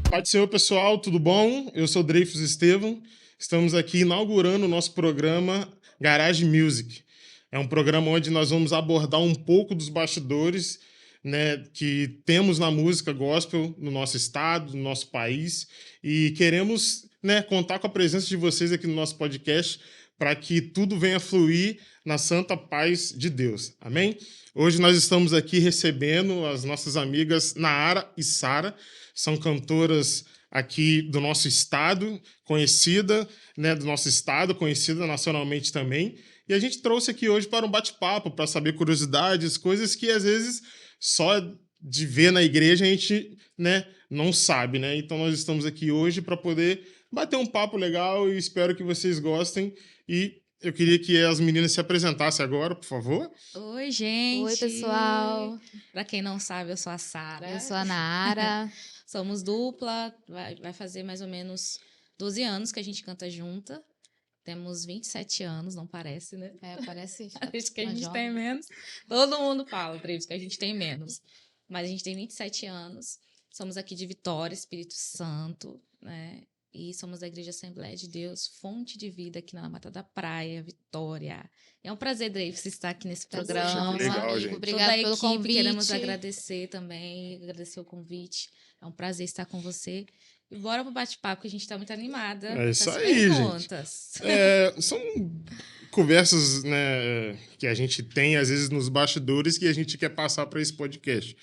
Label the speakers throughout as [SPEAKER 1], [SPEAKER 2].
[SPEAKER 1] Paz do Senhor, pessoal, tudo bom? Eu sou Dreyfus Estevam. Estamos aqui inaugurando o nosso programa Garage Music. É um programa onde nós vamos abordar um pouco dos bastidores, né, que temos na música gospel no nosso estado, no nosso país, e queremos, né, contar com a presença de vocês aqui no nosso podcast para que tudo venha fluir na santa paz de Deus. Amém? Hoje nós estamos aqui recebendo as nossas amigas Naara e Sara. São cantoras aqui do nosso estado, conhecida, né, do nosso estado, conhecida nacionalmente também. E a gente trouxe aqui hoje para um bate-papo, para saber curiosidades, coisas que às vezes só de ver na igreja a gente, né, não sabe, né? Então nós estamos aqui hoje para poder bater um papo legal e espero que vocês gostem. E eu queria que as meninas se apresentassem agora, por favor.
[SPEAKER 2] Oi, gente!
[SPEAKER 3] Oi, pessoal!
[SPEAKER 2] Pra quem não sabe, eu sou a Sara.
[SPEAKER 3] Eu sou a Naara.
[SPEAKER 2] Somos dupla, vai fazer mais ou menos 12 anos que a gente canta junta. Temos 27 anos, não parece, né?
[SPEAKER 3] Parece.
[SPEAKER 2] Parece que a gente tem menos. Todo mundo fala, Treves, que a gente tem menos. Mas a gente tem 27 anos. Somos aqui de Vitória, Espírito Santo, né? E somos da Igreja Assembleia de Deus, fonte de vida aqui na Mata da Praia, Vitória. É um prazer, Dreyfus, estar aqui nesse programa.
[SPEAKER 1] Legal, gente.
[SPEAKER 3] Obrigada pelo convite.
[SPEAKER 2] Queremos agradecer também, agradecer o convite. É um prazer estar com você. E bora pro bate-papo, que a gente está muito animada.
[SPEAKER 1] É isso aí,
[SPEAKER 2] perguntas.
[SPEAKER 1] gente. São conversas, né, que a gente tem, às vezes, nos bastidores que a gente quer passar para esse podcast.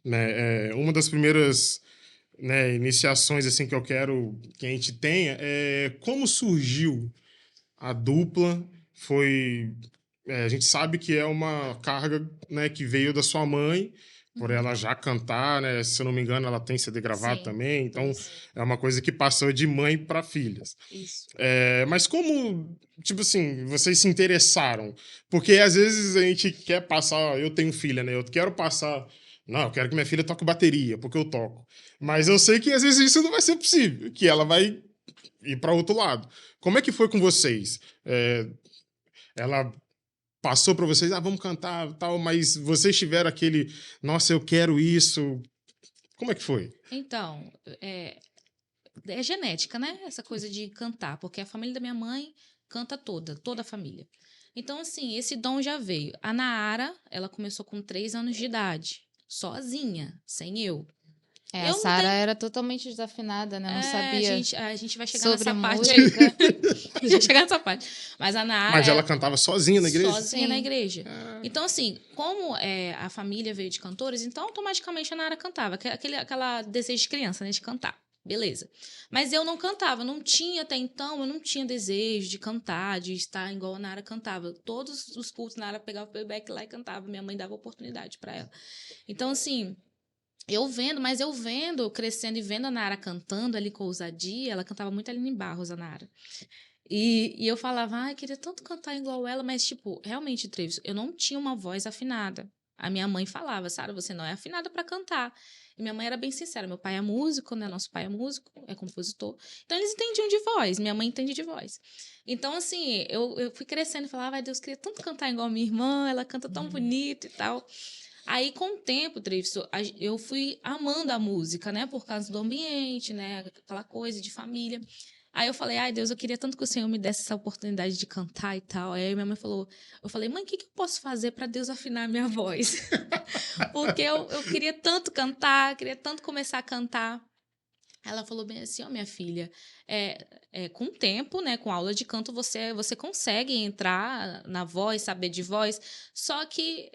[SPEAKER 1] Né? Uma das primeiras, né, iniciações assim, que eu quero que a gente tenha é como surgiu a dupla. A gente sabe que é uma carga, né, que veio da sua mãe, por ela já cantar, né? Se eu não me engano, ela tem CD gravado também. Então, é uma coisa que passou de mãe para filhas.
[SPEAKER 2] Isso.
[SPEAKER 1] Mas como, tipo assim, vocês se interessaram? Porque às vezes a gente quer passar... Eu tenho filha, né? Eu quero passar... Não, eu quero que minha filha toque bateria, porque eu toco. Mas eu sei que às vezes isso não vai ser possível, que ela vai ir para outro lado. Como é que foi com vocês? Ela passou para vocês, vamos cantar tal, mas vocês tiveram aquele, nossa, eu quero isso. Como é que foi?
[SPEAKER 2] Então, é genética, né? Essa coisa de cantar, porque a família da minha mãe canta toda a família. Então, assim, esse dom já veio. A Naara, ela começou com 3 anos de idade, sozinha, sem eu.
[SPEAKER 3] A Sara era totalmente desafinada, né? Não sabia.
[SPEAKER 2] A gente vai chegar
[SPEAKER 3] sobre
[SPEAKER 2] nessa parte. A gente vai chegar nessa parte. Mas a Naara.
[SPEAKER 1] Mas ela cantava sozinha na igreja?
[SPEAKER 2] Sozinha na igreja. Então, assim, como a família veio de cantores, então automaticamente a Naara cantava. Aquela desejo de criança, né? De cantar. Beleza. Mas eu não cantava, não tinha até então, eu não tinha desejo de cantar, de estar igual a Naara cantava. Todos os cultos, a Naara pegava o playback lá e cantava. Minha mãe dava oportunidade para ela. Então, assim. Eu vendo, crescendo e vendo a Naara cantando ali com ousadia, ela cantava muito Aline Barros, a Naara. E eu falava, queria tanto cantar igual ela, mas, tipo, realmente, Trevis, eu não tinha uma voz afinada. A minha mãe falava, Sara, você não é afinada para cantar. E minha mãe era bem sincera, meu pai é músico, né? Nosso pai é músico, é compositor. Então, eles entendiam de voz, minha mãe entende de voz. Então, assim, eu fui crescendo e falava, Deus, queria tanto cantar igual a minha irmã, ela canta tão bonito e tal. Aí, com o tempo, Dreyfus, eu fui amando a música, né? Por causa do ambiente, né? Aquela coisa de família. Aí eu falei, Deus, eu queria tanto que o Senhor me desse essa oportunidade de cantar e tal. Aí minha mãe falou, eu falei, mãe, o que eu posso fazer para Deus afinar a minha voz? Porque eu queria tanto cantar, queria tanto começar a cantar. Ela falou bem assim, minha filha, com o tempo, né, com aula de canto, você consegue entrar na voz, saber de voz, só que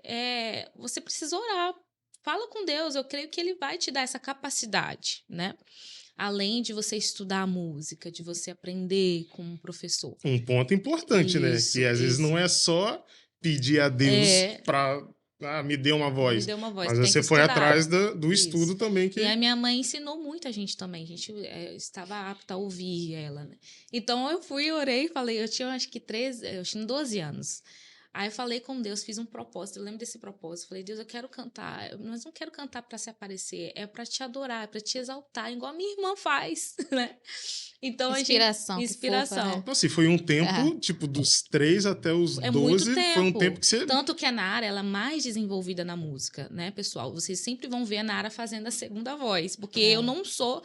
[SPEAKER 2] você precisa orar. Fala com Deus, eu creio que Ele vai te dar essa capacidade, né? Além de você estudar a música, de você aprender com um professor.
[SPEAKER 1] Um ponto importante, né? Que às vezes não é só pedir a Deus para... me dê uma voz.
[SPEAKER 2] Me deu uma voz.
[SPEAKER 1] Mas você foi atrás do estudo também.
[SPEAKER 2] E a minha mãe ensinou muito a gente também. A gente estava apta a ouvir ela, né? Então, eu fui, orei, falei... Eu tinha, acho que 12 anos. Aí, eu falei com Deus, fiz um propósito. Eu lembro desse propósito. Falei, Deus, eu quero cantar. Mas não quero cantar para se aparecer. É para te adorar, é para te exaltar. Igual a minha irmã faz, né? Então,
[SPEAKER 3] inspiração.
[SPEAKER 2] Inspiração.
[SPEAKER 3] Fofa, né?
[SPEAKER 1] Então, assim, foi um tempo, tipo, dos 3 até os 12.
[SPEAKER 2] Muito tempo.
[SPEAKER 1] Foi um tempo que você...
[SPEAKER 2] Tanto que a Naara, ela é mais desenvolvida na música, né, pessoal? Vocês sempre vão ver a Naara fazendo a segunda voz. Porque eu não sou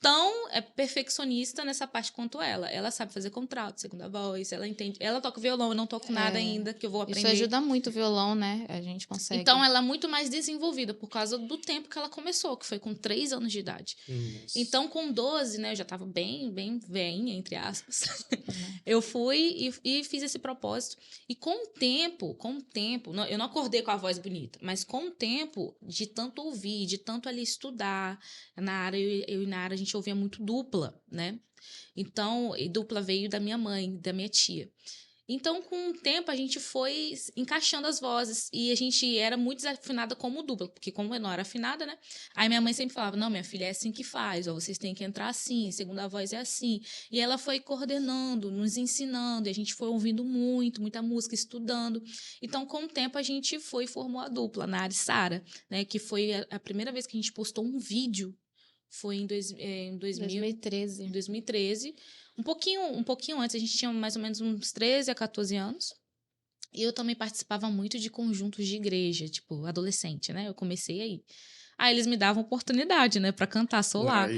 [SPEAKER 2] tão perfeccionista nessa parte quanto ela. Ela sabe fazer contralto, segunda voz, ela entende. Ela toca violão, eu não toco nada ainda, que eu vou aprender.
[SPEAKER 3] Isso ajuda muito o violão, né? A gente consegue.
[SPEAKER 2] Então, ela é muito mais desenvolvida por causa do tempo que ela começou, que foi com 3 anos de idade.
[SPEAKER 1] Nossa.
[SPEAKER 2] Então, com 12, né, eu já estava bem velhinha, entre aspas. Eu fui e fiz esse propósito. E com o tempo, eu não acordei com a voz bonita, mas com o tempo, de tanto ouvir, de tanto ali estudar, na área, eu e Nara, a gente ouvia muito dupla, né? Então, e dupla veio da minha mãe, da minha tia. Então, com o tempo, a gente foi encaixando as vozes. E a gente era muito desafinada como dupla. Porque como eu não era afinada, né? Aí minha mãe sempre falava, não, minha filha, é assim que faz. Ó, vocês têm que entrar assim, segunda voz é assim. E ela foi coordenando, nos ensinando. E a gente foi ouvindo muita música, estudando. Então, com o tempo, a gente foi e formou a dupla, Nara e Sara. Né? Que foi a primeira vez que a gente postou um vídeo. Foi em
[SPEAKER 3] 2013.
[SPEAKER 2] 2013. Um pouquinho antes, a gente tinha mais ou menos uns 13 a 14 anos. E eu também participava muito de conjuntos de igreja, tipo, adolescente, né? Eu comecei aí. Aí eles me davam oportunidade, né, pra cantar solar.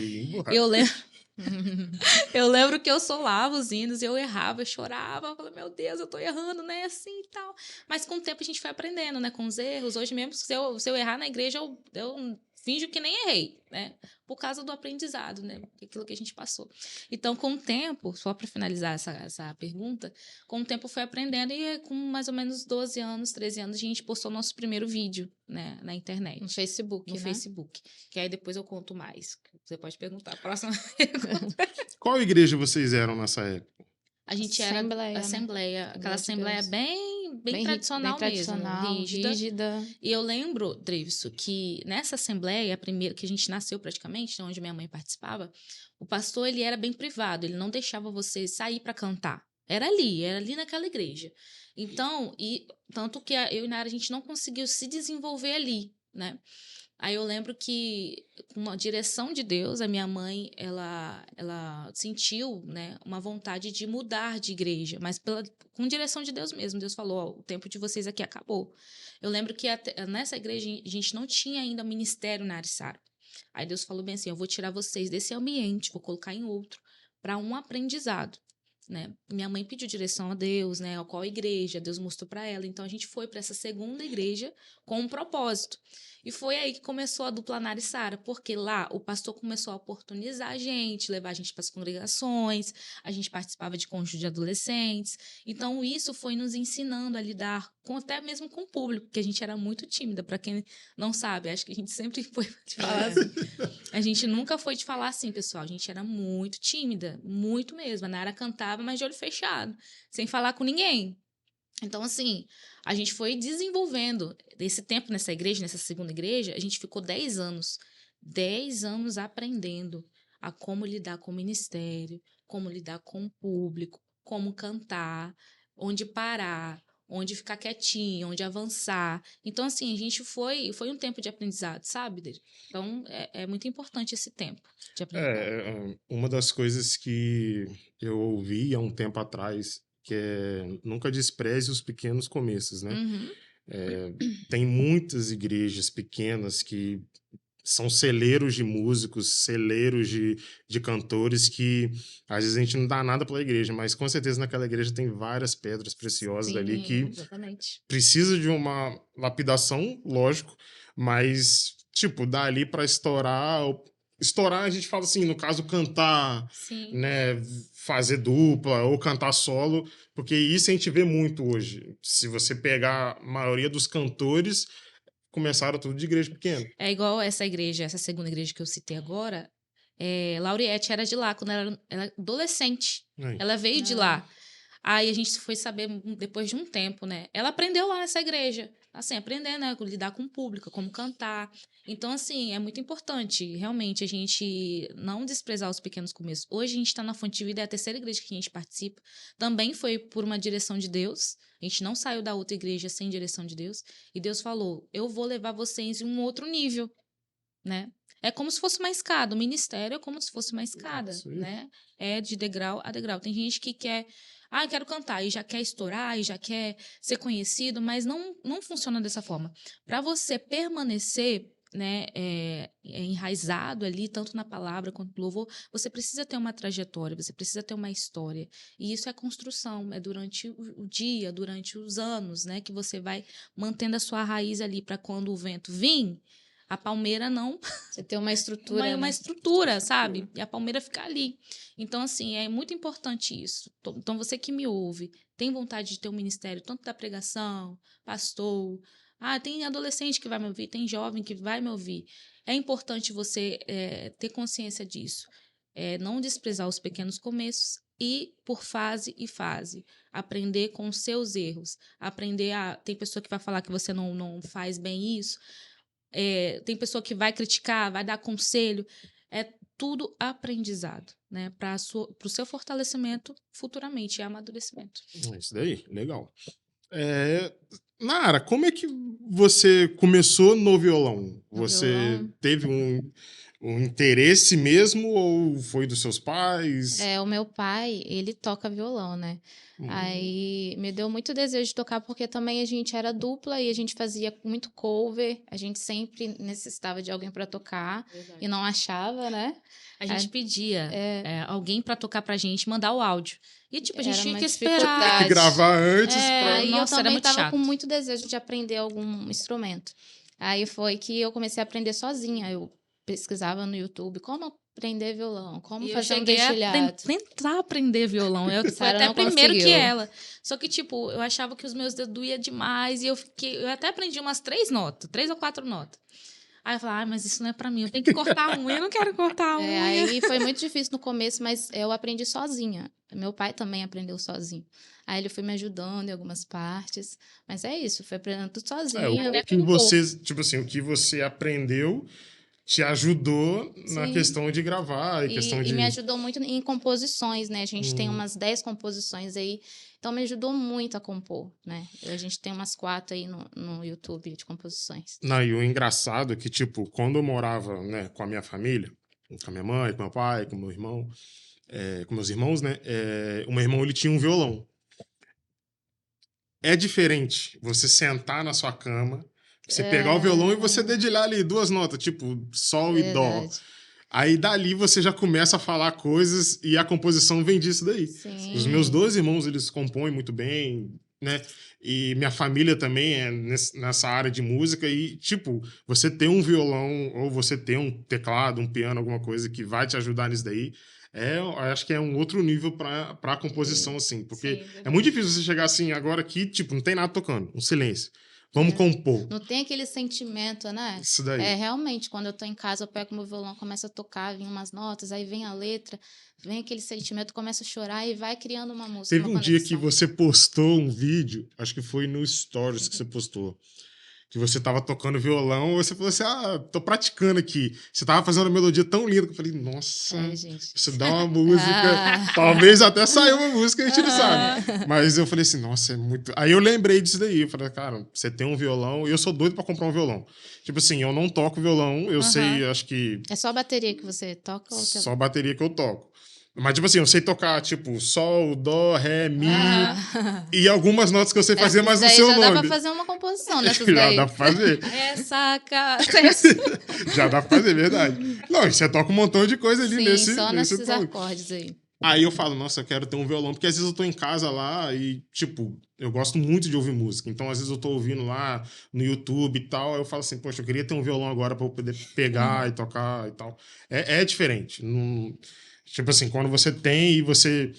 [SPEAKER 2] Eu lembro que eu solava os hinos, eu errava, eu chorava, eu falava, meu Deus, eu tô errando, né, assim e tal. Mas com o tempo a gente foi aprendendo, né, com os erros. Hoje mesmo, se eu errar na igreja, eu finjo que nem errei, né? Por causa do aprendizado, né? Aquilo que a gente passou. Então, com o tempo, só para finalizar essa pergunta, com o tempo eu fui aprendendo e com mais ou menos 12 anos, 13 anos, a gente postou nosso primeiro vídeo, né? Na internet.
[SPEAKER 3] No Facebook,
[SPEAKER 2] No
[SPEAKER 3] né?
[SPEAKER 2] Facebook. Que aí depois eu conto mais. Você pode perguntar. A próxima pergunta.
[SPEAKER 1] Qual igreja vocês eram nessa época?
[SPEAKER 2] A gente
[SPEAKER 3] Assembleia,
[SPEAKER 2] era assembleia, aquela assembleia bem tradicional mesmo, rígida. E eu lembro, Drivso, que nessa assembleia, a primeira que a gente nasceu praticamente, onde minha mãe participava, o pastor ele era bem privado, ele não deixava você sair para cantar. Era ali naquela igreja. Então, tanto que eu e Nara a gente não conseguiu se desenvolver ali, né? Aí eu lembro que, com uma direção de Deus, a minha mãe, ela sentiu, né, uma vontade de mudar de igreja, mas com direção de Deus mesmo. Deus falou, ó, o tempo de vocês aqui acabou. Eu lembro que nessa igreja a gente não tinha ainda ministério na Arissara. Aí Deus falou bem assim, eu vou tirar vocês desse ambiente, vou colocar em outro, para um aprendizado. Né? Minha mãe pediu direção a Deus, né? A qual igreja, Deus mostrou para ela. Então a gente foi para essa segunda igreja com um propósito. E foi aí que começou a dupla Nara e Sara, porque lá o pastor começou a oportunizar a gente, levar a gente para as congregações, a gente participava de conjunto de adolescentes. Então isso foi nos ensinando a lidar até mesmo com o público, porque a gente era muito tímida. Para quem não sabe, acho que a gente sempre foi de falar assim. A gente nunca foi de falar assim, pessoal. A gente era muito tímida, muito mesmo. A Nara cantava, mas de olho fechado, sem falar com ninguém. Então, assim, a gente foi desenvolvendo esse tempo nessa igreja, nessa segunda igreja, a gente ficou 10 anos. 10 anos aprendendo a como lidar com o ministério, como lidar com o público, como cantar, onde parar, onde ficar quietinho, onde avançar. Então, assim, a gente foi um tempo de aprendizado, sabe? Então, é muito importante esse tempo de aprendizado.
[SPEAKER 1] Uma das coisas que eu ouvi há um tempo atrás, que nunca despreze os pequenos começos, né?
[SPEAKER 2] Uhum.
[SPEAKER 1] Tem muitas igrejas pequenas que são celeiros de músicos, celeiros de cantores que às vezes a gente não dá nada pela igreja, mas com certeza naquela igreja tem várias pedras preciosas ali que
[SPEAKER 2] exatamente.
[SPEAKER 1] precisa de uma lapidação, lógico, mas tipo, dá ali para estourar, a gente fala assim, no caso cantar,
[SPEAKER 2] Sim.
[SPEAKER 1] né, fazer dupla ou cantar solo, porque isso a gente vê muito hoje. Se você pegar a maioria dos cantores, começaram tudo de igreja pequena.
[SPEAKER 2] É igual essa igreja, essa segunda igreja que eu citei agora. Lauriette era de lá, quando ela era adolescente.
[SPEAKER 1] Aí.
[SPEAKER 2] Ela veio de lá. Aí a gente foi saber depois de um tempo, né? Ela aprendeu lá nessa igreja. Assim, aprender, né? Lidar com o público, como cantar. Então, assim, é muito importante, realmente, a gente não desprezar os pequenos começos. Hoje a gente está na Fonte de Vida, é a terceira igreja que a gente participa. Também foi por uma direção de Deus. A gente não saiu da outra igreja sem direção de Deus. E Deus falou, eu vou levar vocês em um outro nível, né? É como se fosse uma escada. O ministério é como se fosse uma escada, né? É de degrau a degrau. Tem gente que quer... eu quero cantar, e já quer estourar, e já quer ser conhecido, mas não funciona dessa forma. Para você permanecer né, é enraizado ali, tanto na palavra quanto no louvor, você precisa ter uma trajetória, você precisa ter uma história. E isso é construção, é durante o dia, durante os anos, né, que você vai mantendo a sua raiz ali para quando o vento vir, a palmeira não
[SPEAKER 3] Você tem uma estrutura,
[SPEAKER 2] uma
[SPEAKER 3] né?
[SPEAKER 2] estrutura, sabe? E a palmeira fica ali. Então, assim, é muito importante isso. Então, você que me ouve, tem vontade de ter um ministério, tanto da pregação, pastor. Tem adolescente que vai me ouvir, tem jovem que vai me ouvir. É importante você ter consciência disso. Não desprezar os pequenos começos e por fase e fase. Aprender com os seus erros. Aprender tem pessoa que vai falar que você não faz bem isso. Tem pessoa que vai criticar, vai dar conselho. É tudo aprendizado, né? Para o seu fortalecimento futuramente e amadurecimento.
[SPEAKER 1] Isso daí, legal. Nara, como é que você começou no violão? Você
[SPEAKER 3] violão.
[SPEAKER 1] teve um interesse mesmo ou foi dos seus pais?
[SPEAKER 3] O meu pai, ele toca violão, né? Aí me deu muito desejo de tocar, porque também a gente era dupla e a gente fazia muito cover. A gente sempre necessitava de alguém para tocar.
[SPEAKER 2] Verdade.
[SPEAKER 3] E não achava, né?
[SPEAKER 2] A gente pedia alguém para tocar pra gente, mandar o áudio. E, tipo, a gente tinha que esperar.
[SPEAKER 3] dificuldade.
[SPEAKER 1] Tem que gravar antes.
[SPEAKER 3] Aí
[SPEAKER 2] Nossa,
[SPEAKER 3] eu
[SPEAKER 2] era
[SPEAKER 3] também
[SPEAKER 2] muito
[SPEAKER 3] tava
[SPEAKER 2] chato.
[SPEAKER 3] com muito desejo de aprender algum instrumento. Aí foi que eu comecei a aprender sozinha. Eu pesquisava no YouTube como aprender violão, como fazer um dedilhado.
[SPEAKER 2] Tentar aprender violão. Eu fui
[SPEAKER 3] Sara
[SPEAKER 2] até
[SPEAKER 3] não
[SPEAKER 2] primeiro
[SPEAKER 3] conseguiu.
[SPEAKER 2] que ela. Só que, tipo, eu achava que os meus dedos doíam demais. E eu até aprendi umas 3 ou 4 notas. Aí eu falei, mas isso não é pra mim. Eu tenho que cortar a unha, eu não quero cortar a unha.
[SPEAKER 3] Aí foi muito difícil no começo, mas eu aprendi sozinha. Meu pai também aprendeu sozinho. Aí ele foi me ajudando em algumas partes. Mas é isso, foi aprendendo tudo sozinho.
[SPEAKER 1] O que você aprendeu te ajudou na
[SPEAKER 3] Sim.
[SPEAKER 1] questão de gravar
[SPEAKER 3] E me ajudou muito em composições, né? A gente tem umas 10 composições aí. Então, me ajudou muito a compor, né? A gente tem umas 4 aí no YouTube de composições.
[SPEAKER 1] Não, e o engraçado é que, tipo, quando eu morava, né, com a minha família, com a minha mãe, com meu pai, com meu irmão, com meus irmãos, né? O meu irmão, ele tinha um violão. É diferente você sentar na sua cama, você pegar o violão e você dedilhar ali 2 notas, tipo, sol e dó. Aí dali você já começa a falar coisas e a composição vem disso daí.
[SPEAKER 3] Sim.
[SPEAKER 1] Os meus 2 irmãos, eles compõem muito bem, né? E minha família também é nessa área de música e, tipo, você ter um violão ou você ter um teclado, um piano, alguma coisa que vai te ajudar nisso daí, eu acho que é um outro nível pra composição, assim. Porque é muito difícil você chegar assim, agora aqui, tipo, não tem nada tocando, um silêncio. Vamos compor.
[SPEAKER 3] Não tem aquele sentimento, né?
[SPEAKER 1] Isso daí.
[SPEAKER 3] Realmente, quando eu tô em casa, eu pego meu violão, começo a tocar, vem umas notas, aí vem a letra, vem aquele sentimento, começa a chorar e vai criando uma música.
[SPEAKER 1] Teve um dia que você postou um vídeo, acho que foi no Stories que você postou, que você tava tocando violão, você falou assim, tô praticando aqui. Você tava fazendo uma melodia tão linda que eu falei, nossa,
[SPEAKER 3] gente.
[SPEAKER 1] isso dá uma música. Talvez até saiu uma música, a gente não sabe. Mas eu falei assim, nossa, é muito... Aí eu lembrei disso daí, eu falei, cara, você tem um violão, e eu sou doido pra comprar um violão. Tipo assim, eu não toco violão, eu sei, acho que...
[SPEAKER 3] É só a bateria que você toca? Ou
[SPEAKER 1] Só a bateria que eu toco. Mas, tipo assim, eu sei tocar, tipo, sol, dó, ré, mi, e algumas notas que eu sei fazer, mas no seu
[SPEAKER 3] já
[SPEAKER 1] nome.
[SPEAKER 3] Já dá pra fazer uma composição nessas
[SPEAKER 1] Já
[SPEAKER 3] daí.
[SPEAKER 1] dá pra fazer. Já dá pra fazer, verdade. Não, e você toca um montão de coisa ali
[SPEAKER 3] Sim, só nesses
[SPEAKER 1] ponto.
[SPEAKER 3] acordes aí.
[SPEAKER 1] Aí eu falo, nossa, eu quero ter um violão, porque às vezes eu tô em casa lá e, tipo, eu gosto muito de ouvir música. Então, às vezes eu tô ouvindo lá no YouTube e tal, aí eu falo assim, poxa, eu queria ter um violão agora pra eu poder pegar e tocar e tal. É diferente. Tipo assim, quando você tem e você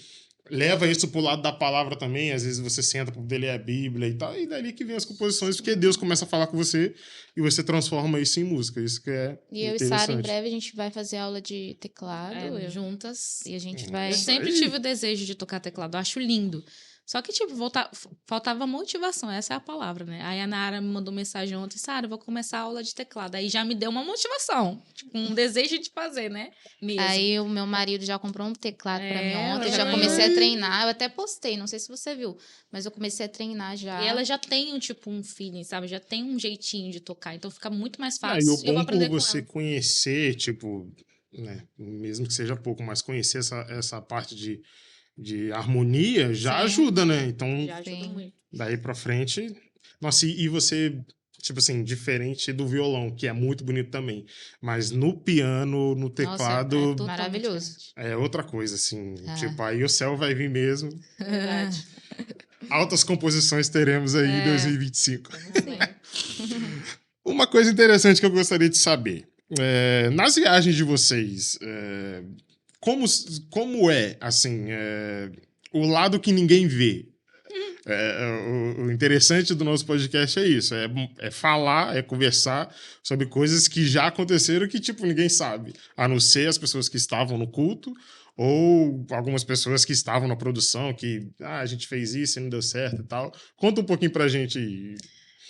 [SPEAKER 1] leva isso pro lado da palavra também, às vezes você senta pra poder ler a Bíblia e tal, e dali que vem as composições, porque Deus começa a falar com você e você transforma isso em música. Isso que é
[SPEAKER 3] E eu e Sara, em breve, a gente vai fazer aula de teclado.
[SPEAKER 2] Juntas.
[SPEAKER 3] E a gente vai...
[SPEAKER 2] Eu sempre tive o desejo de tocar teclado, eu acho lindo. Só que, tipo, faltava motivação, essa é a palavra, né? Aí a Nara me mandou mensagem ontem, Sara, eu vou começar a aula de teclado. Aí já me deu uma motivação, tipo, um desejo de fazer, né? Mesmo.
[SPEAKER 3] Aí o meu marido já comprou um teclado pra mim ontem, já comecei a treinar. Eu até postei, não sei se você viu, mas eu comecei a treinar já.
[SPEAKER 2] E ela já tem, tipo, um feeling, sabe? Já tem um jeitinho de tocar, então fica muito mais fácil.
[SPEAKER 1] E o
[SPEAKER 2] eu vou
[SPEAKER 1] bom
[SPEAKER 2] aprender
[SPEAKER 1] por você conhecer, tipo, né, mesmo que seja pouco, mas conhecer essa parte de harmonia já ajuda, né? Então,
[SPEAKER 2] já ajuda muito.
[SPEAKER 1] Daí pra frente... Nossa, e você tipo assim, diferente do violão, que é muito bonito também. Mas no piano, no
[SPEAKER 3] Nossa,
[SPEAKER 1] teclado,
[SPEAKER 2] Totalmente
[SPEAKER 3] maravilhoso.
[SPEAKER 2] diferente.
[SPEAKER 1] é outra coisa, assim.
[SPEAKER 3] Ah.
[SPEAKER 1] Tipo, aí o céu vai vir mesmo.
[SPEAKER 2] Verdade.
[SPEAKER 1] Altas composições teremos aí em 2025.
[SPEAKER 2] Sim.
[SPEAKER 1] Uma coisa interessante que eu gostaria de saber. Nas viagens de vocês, como é, assim, o lado que ninguém vê? O interessante do nosso podcast é isso, é falar, é conversar sobre coisas que já aconteceram que, tipo, ninguém sabe, a não ser as pessoas que estavam no culto ou algumas pessoas que estavam na produção, que a gente fez isso e não deu certo e tal. Conta um pouquinho pra gente aí.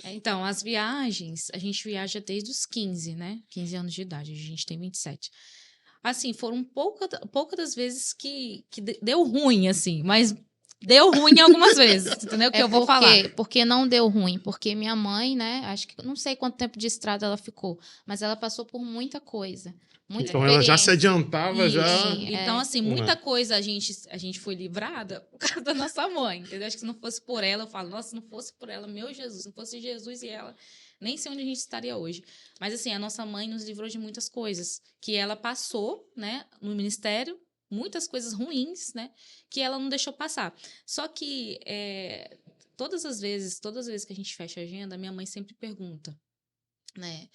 [SPEAKER 2] Então, as viagens, a gente viaja desde os 15, né? 15 anos de idade, a gente tem 27. Assim, foram poucas das vezes que deu ruim, assim, mas deu ruim algumas vezes, entendeu? Que eu vou falar.
[SPEAKER 3] Porque não deu ruim, porque minha mãe, né, acho que não sei quanto tempo de estrada ela ficou, mas ela passou por muita coisa, muita
[SPEAKER 1] Então ela já se
[SPEAKER 3] experiência.
[SPEAKER 1] adiantava,
[SPEAKER 2] Isso.
[SPEAKER 1] já...
[SPEAKER 2] Então, assim, muita coisa a gente foi livrada por causa da nossa mãe, entendeu? Acho que se não fosse por ela, eu falo, nossa, se não fosse por ela, meu Jesus, se não fosse Jesus e ela, nem sei onde a gente estaria hoje. Mas, assim, a nossa mãe nos livrou de muitas coisas que ela passou, né, no ministério, muitas coisas ruins, né, que ela não deixou passar. Só que todas as vezes que a gente fecha a agenda, minha mãe sempre pergunta, né,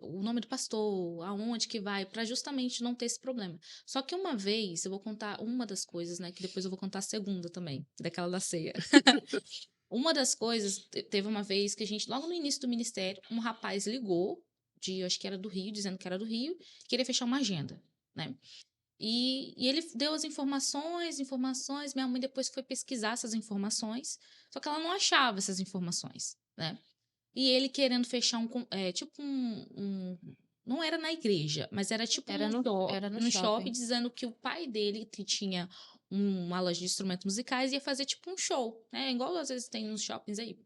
[SPEAKER 2] o nome do pastor, aonde que vai, para justamente não ter esse problema. Só que uma vez, eu vou contar uma das coisas, né, que depois eu vou contar a segunda também, daquela da ceia. Uma das coisas, teve uma vez que a gente, logo no início do ministério, um rapaz ligou, acho que era do Rio, dizendo que era do Rio, queria fechar uma agenda, né? E ele deu as informações, minha mãe depois foi pesquisar essas informações, só que ela não achava essas informações, né? E ele querendo fechar não era na igreja, mas era tipo
[SPEAKER 3] Era no
[SPEAKER 2] no shopping,
[SPEAKER 3] shopping.
[SPEAKER 2] dizendo que o pai dele, que tinha uma loja de instrumentos musicais, ia fazer tipo um show, né? Igual às vezes tem nos shoppings aí.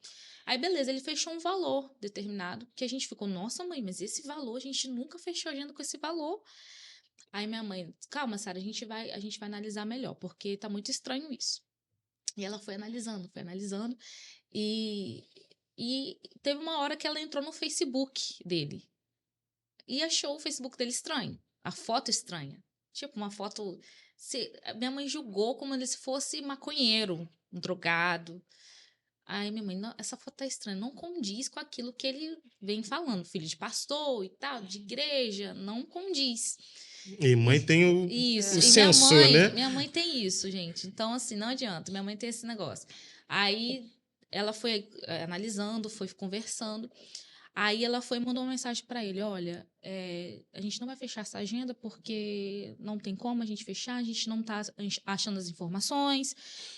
[SPEAKER 2] Aí, beleza, ele fechou um valor determinado, que a gente ficou, nossa, mãe, mas esse valor, a gente nunca fechou agenda com esse valor. Aí minha mãe, calma, Sara, a gente vai analisar melhor, porque tá muito estranho isso. E ela foi analisando, e teve uma hora que ela entrou no Facebook dele e achou o Facebook dele estranho, a foto estranha. Tipo, uma foto. Minha mãe julgou como se fosse maconheiro, um drogado. Aí minha mãe, não, essa foto tá estranha, não condiz com aquilo que ele vem falando, filho de pastor e tal, de igreja, não condiz.
[SPEAKER 1] E mãe tem
[SPEAKER 2] Isso.
[SPEAKER 1] o sensor, né?
[SPEAKER 2] Minha mãe tem isso, gente. Então, assim, não adianta. Minha mãe tem esse negócio. Aí ela foi analisando, foi conversando. Aí ela foi e mandou uma mensagem para ele: olha, a gente não vai fechar essa agenda porque não tem como a gente fechar, a gente não está achando as informações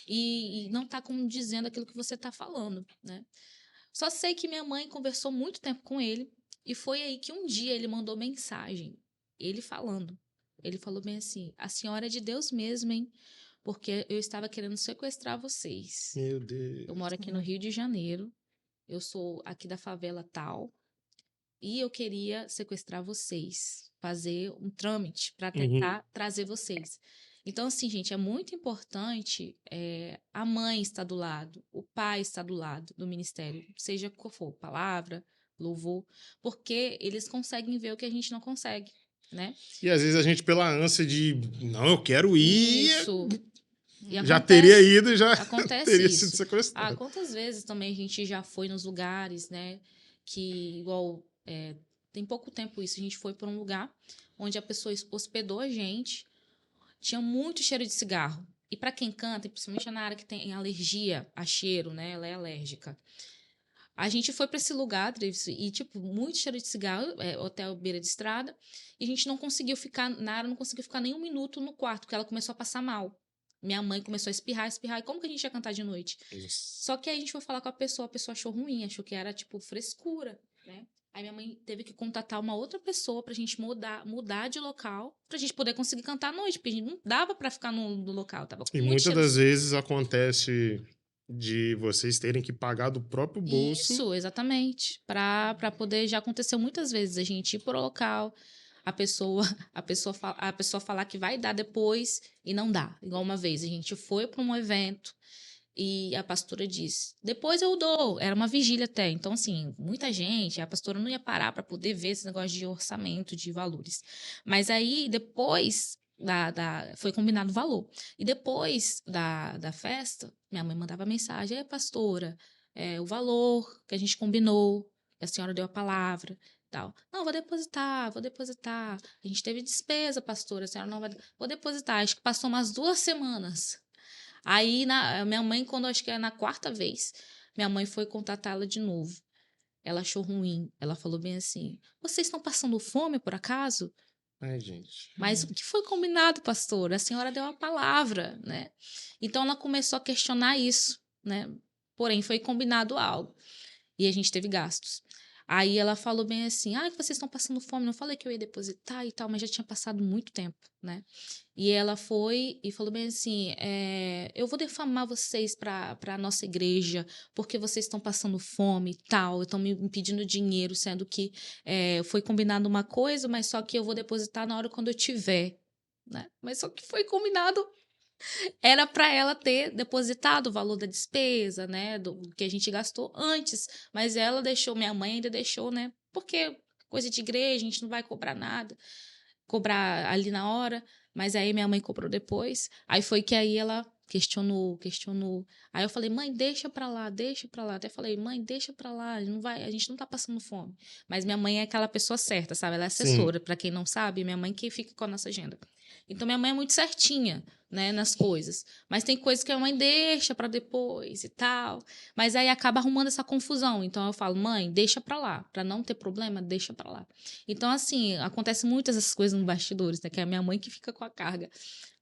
[SPEAKER 2] e não está dizendo aquilo que você está falando, né? Só sei que minha mãe conversou muito tempo com ele e foi aí que um dia ele mandou mensagem, ele falando. Ele falou bem assim: a senhora é de Deus mesmo, hein? Porque eu estava querendo sequestrar vocês.
[SPEAKER 1] Meu Deus.
[SPEAKER 2] Eu moro aqui no Rio de Janeiro. Eu sou aqui da favela tal. E eu queria sequestrar vocês. Fazer um trâmite para tentar trazer vocês. Então, assim, gente, é muito importante a mãe estar do lado, o pai estar do lado do ministério, seja qual for, palavra, louvor, porque eles conseguem ver o que a gente não consegue, né?
[SPEAKER 1] E às vezes a gente, pela ânsia de, não, eu quero ir,
[SPEAKER 2] Isso. E
[SPEAKER 1] já teria ido, já
[SPEAKER 2] acontece
[SPEAKER 1] teria
[SPEAKER 2] isso.
[SPEAKER 1] sido sequestrado.
[SPEAKER 2] Quantas vezes também a gente já foi nos lugares, né? Que, igual, tem pouco tempo isso, a gente foi para um lugar onde a pessoa hospedou a gente, tinha muito cheiro de cigarro. E para quem canta, principalmente na área que tem alergia a cheiro, né? Ela é alérgica. A gente foi para esse lugar, e, tipo, muito cheiro de cigarro, hotel beira de estrada, e a gente não conseguiu ficar, Nara não conseguiu ficar nem um minuto no quarto, porque ela começou a passar mal. Minha mãe começou a espirrar, e como que a gente ia cantar de noite?
[SPEAKER 1] Isso.
[SPEAKER 2] Só que aí a gente foi falar com a pessoa achou ruim, achou que era, tipo, frescura, né? Aí minha mãe teve que contatar uma outra pessoa pra gente mudar de local, pra gente poder conseguir cantar à noite, porque a gente não dava pra ficar no local, tava com
[SPEAKER 1] E
[SPEAKER 2] muito
[SPEAKER 1] muitas
[SPEAKER 2] cheiro
[SPEAKER 1] das vezes acontece de vocês terem que pagar do próprio bolso.
[SPEAKER 2] Isso, exatamente. Para poder, já aconteceu muitas vezes a gente ir para o local, a pessoa falar que vai dar depois e não dá. Igual uma vez, a gente foi para um evento E a pastora disse, depois eu dou. Era uma vigília até. Então, assim, muita gente, a pastora não ia parar para poder ver esse negócio de orçamento, de valores. Mas aí, depois foi combinado o valor. E depois da festa, minha mãe mandava mensagem, pastora, o valor que a gente combinou, a senhora deu a palavra, tal. Não, vou depositar. A gente teve despesa, pastora, a senhora não vai... Vou depositar. Acho que passou umas 2 semanas. Aí, minha mãe, quando acho que é na 4ª vez, minha mãe foi contatá-la de novo. Ela achou ruim. Ela falou bem assim, vocês estão passando fome, por acaso?
[SPEAKER 1] Ai, gente.
[SPEAKER 2] Mas o que foi combinado, pastor? A senhora deu a palavra, né? Então, ela começou a questionar isso, né? Porém, foi combinado algo. E a gente teve gastos. Aí ela falou bem assim, que vocês estão passando fome, não falei que eu ia depositar e tal, mas já tinha passado muito tempo, né? E ela foi e falou bem assim, eu vou defamar vocês para a nossa igreja, porque vocês estão passando fome e tal, estão me pedindo dinheiro, sendo que foi combinado uma coisa, mas só que eu vou depositar na hora quando eu tiver, né? Mas só que foi combinado... Era para ela ter depositado o valor da despesa, né, do que a gente gastou antes, mas ela deixou, minha mãe ainda deixou, né, porque coisa de igreja, a gente não vai cobrar nada, cobrar ali na hora, mas aí minha mãe cobrou depois, aí foi que aí ela questionou, aí eu falei, mãe, deixa pra lá, até falei, mãe, deixa pra lá, a gente não tá passando fome, mas minha mãe é aquela pessoa certa, sabe, ela é assessora, para quem não sabe, minha mãe que fica com a nossa agenda. Então, minha mãe é muito certinha, né, nas coisas. Mas tem coisas que a mãe deixa para depois e tal. Mas aí acaba arrumando essa confusão. Então, eu falo, mãe, deixa para lá. Para não ter problema, deixa para lá. Então, assim, acontece muitas essas coisas nos bastidores, né? Que é a minha mãe que fica com a carga.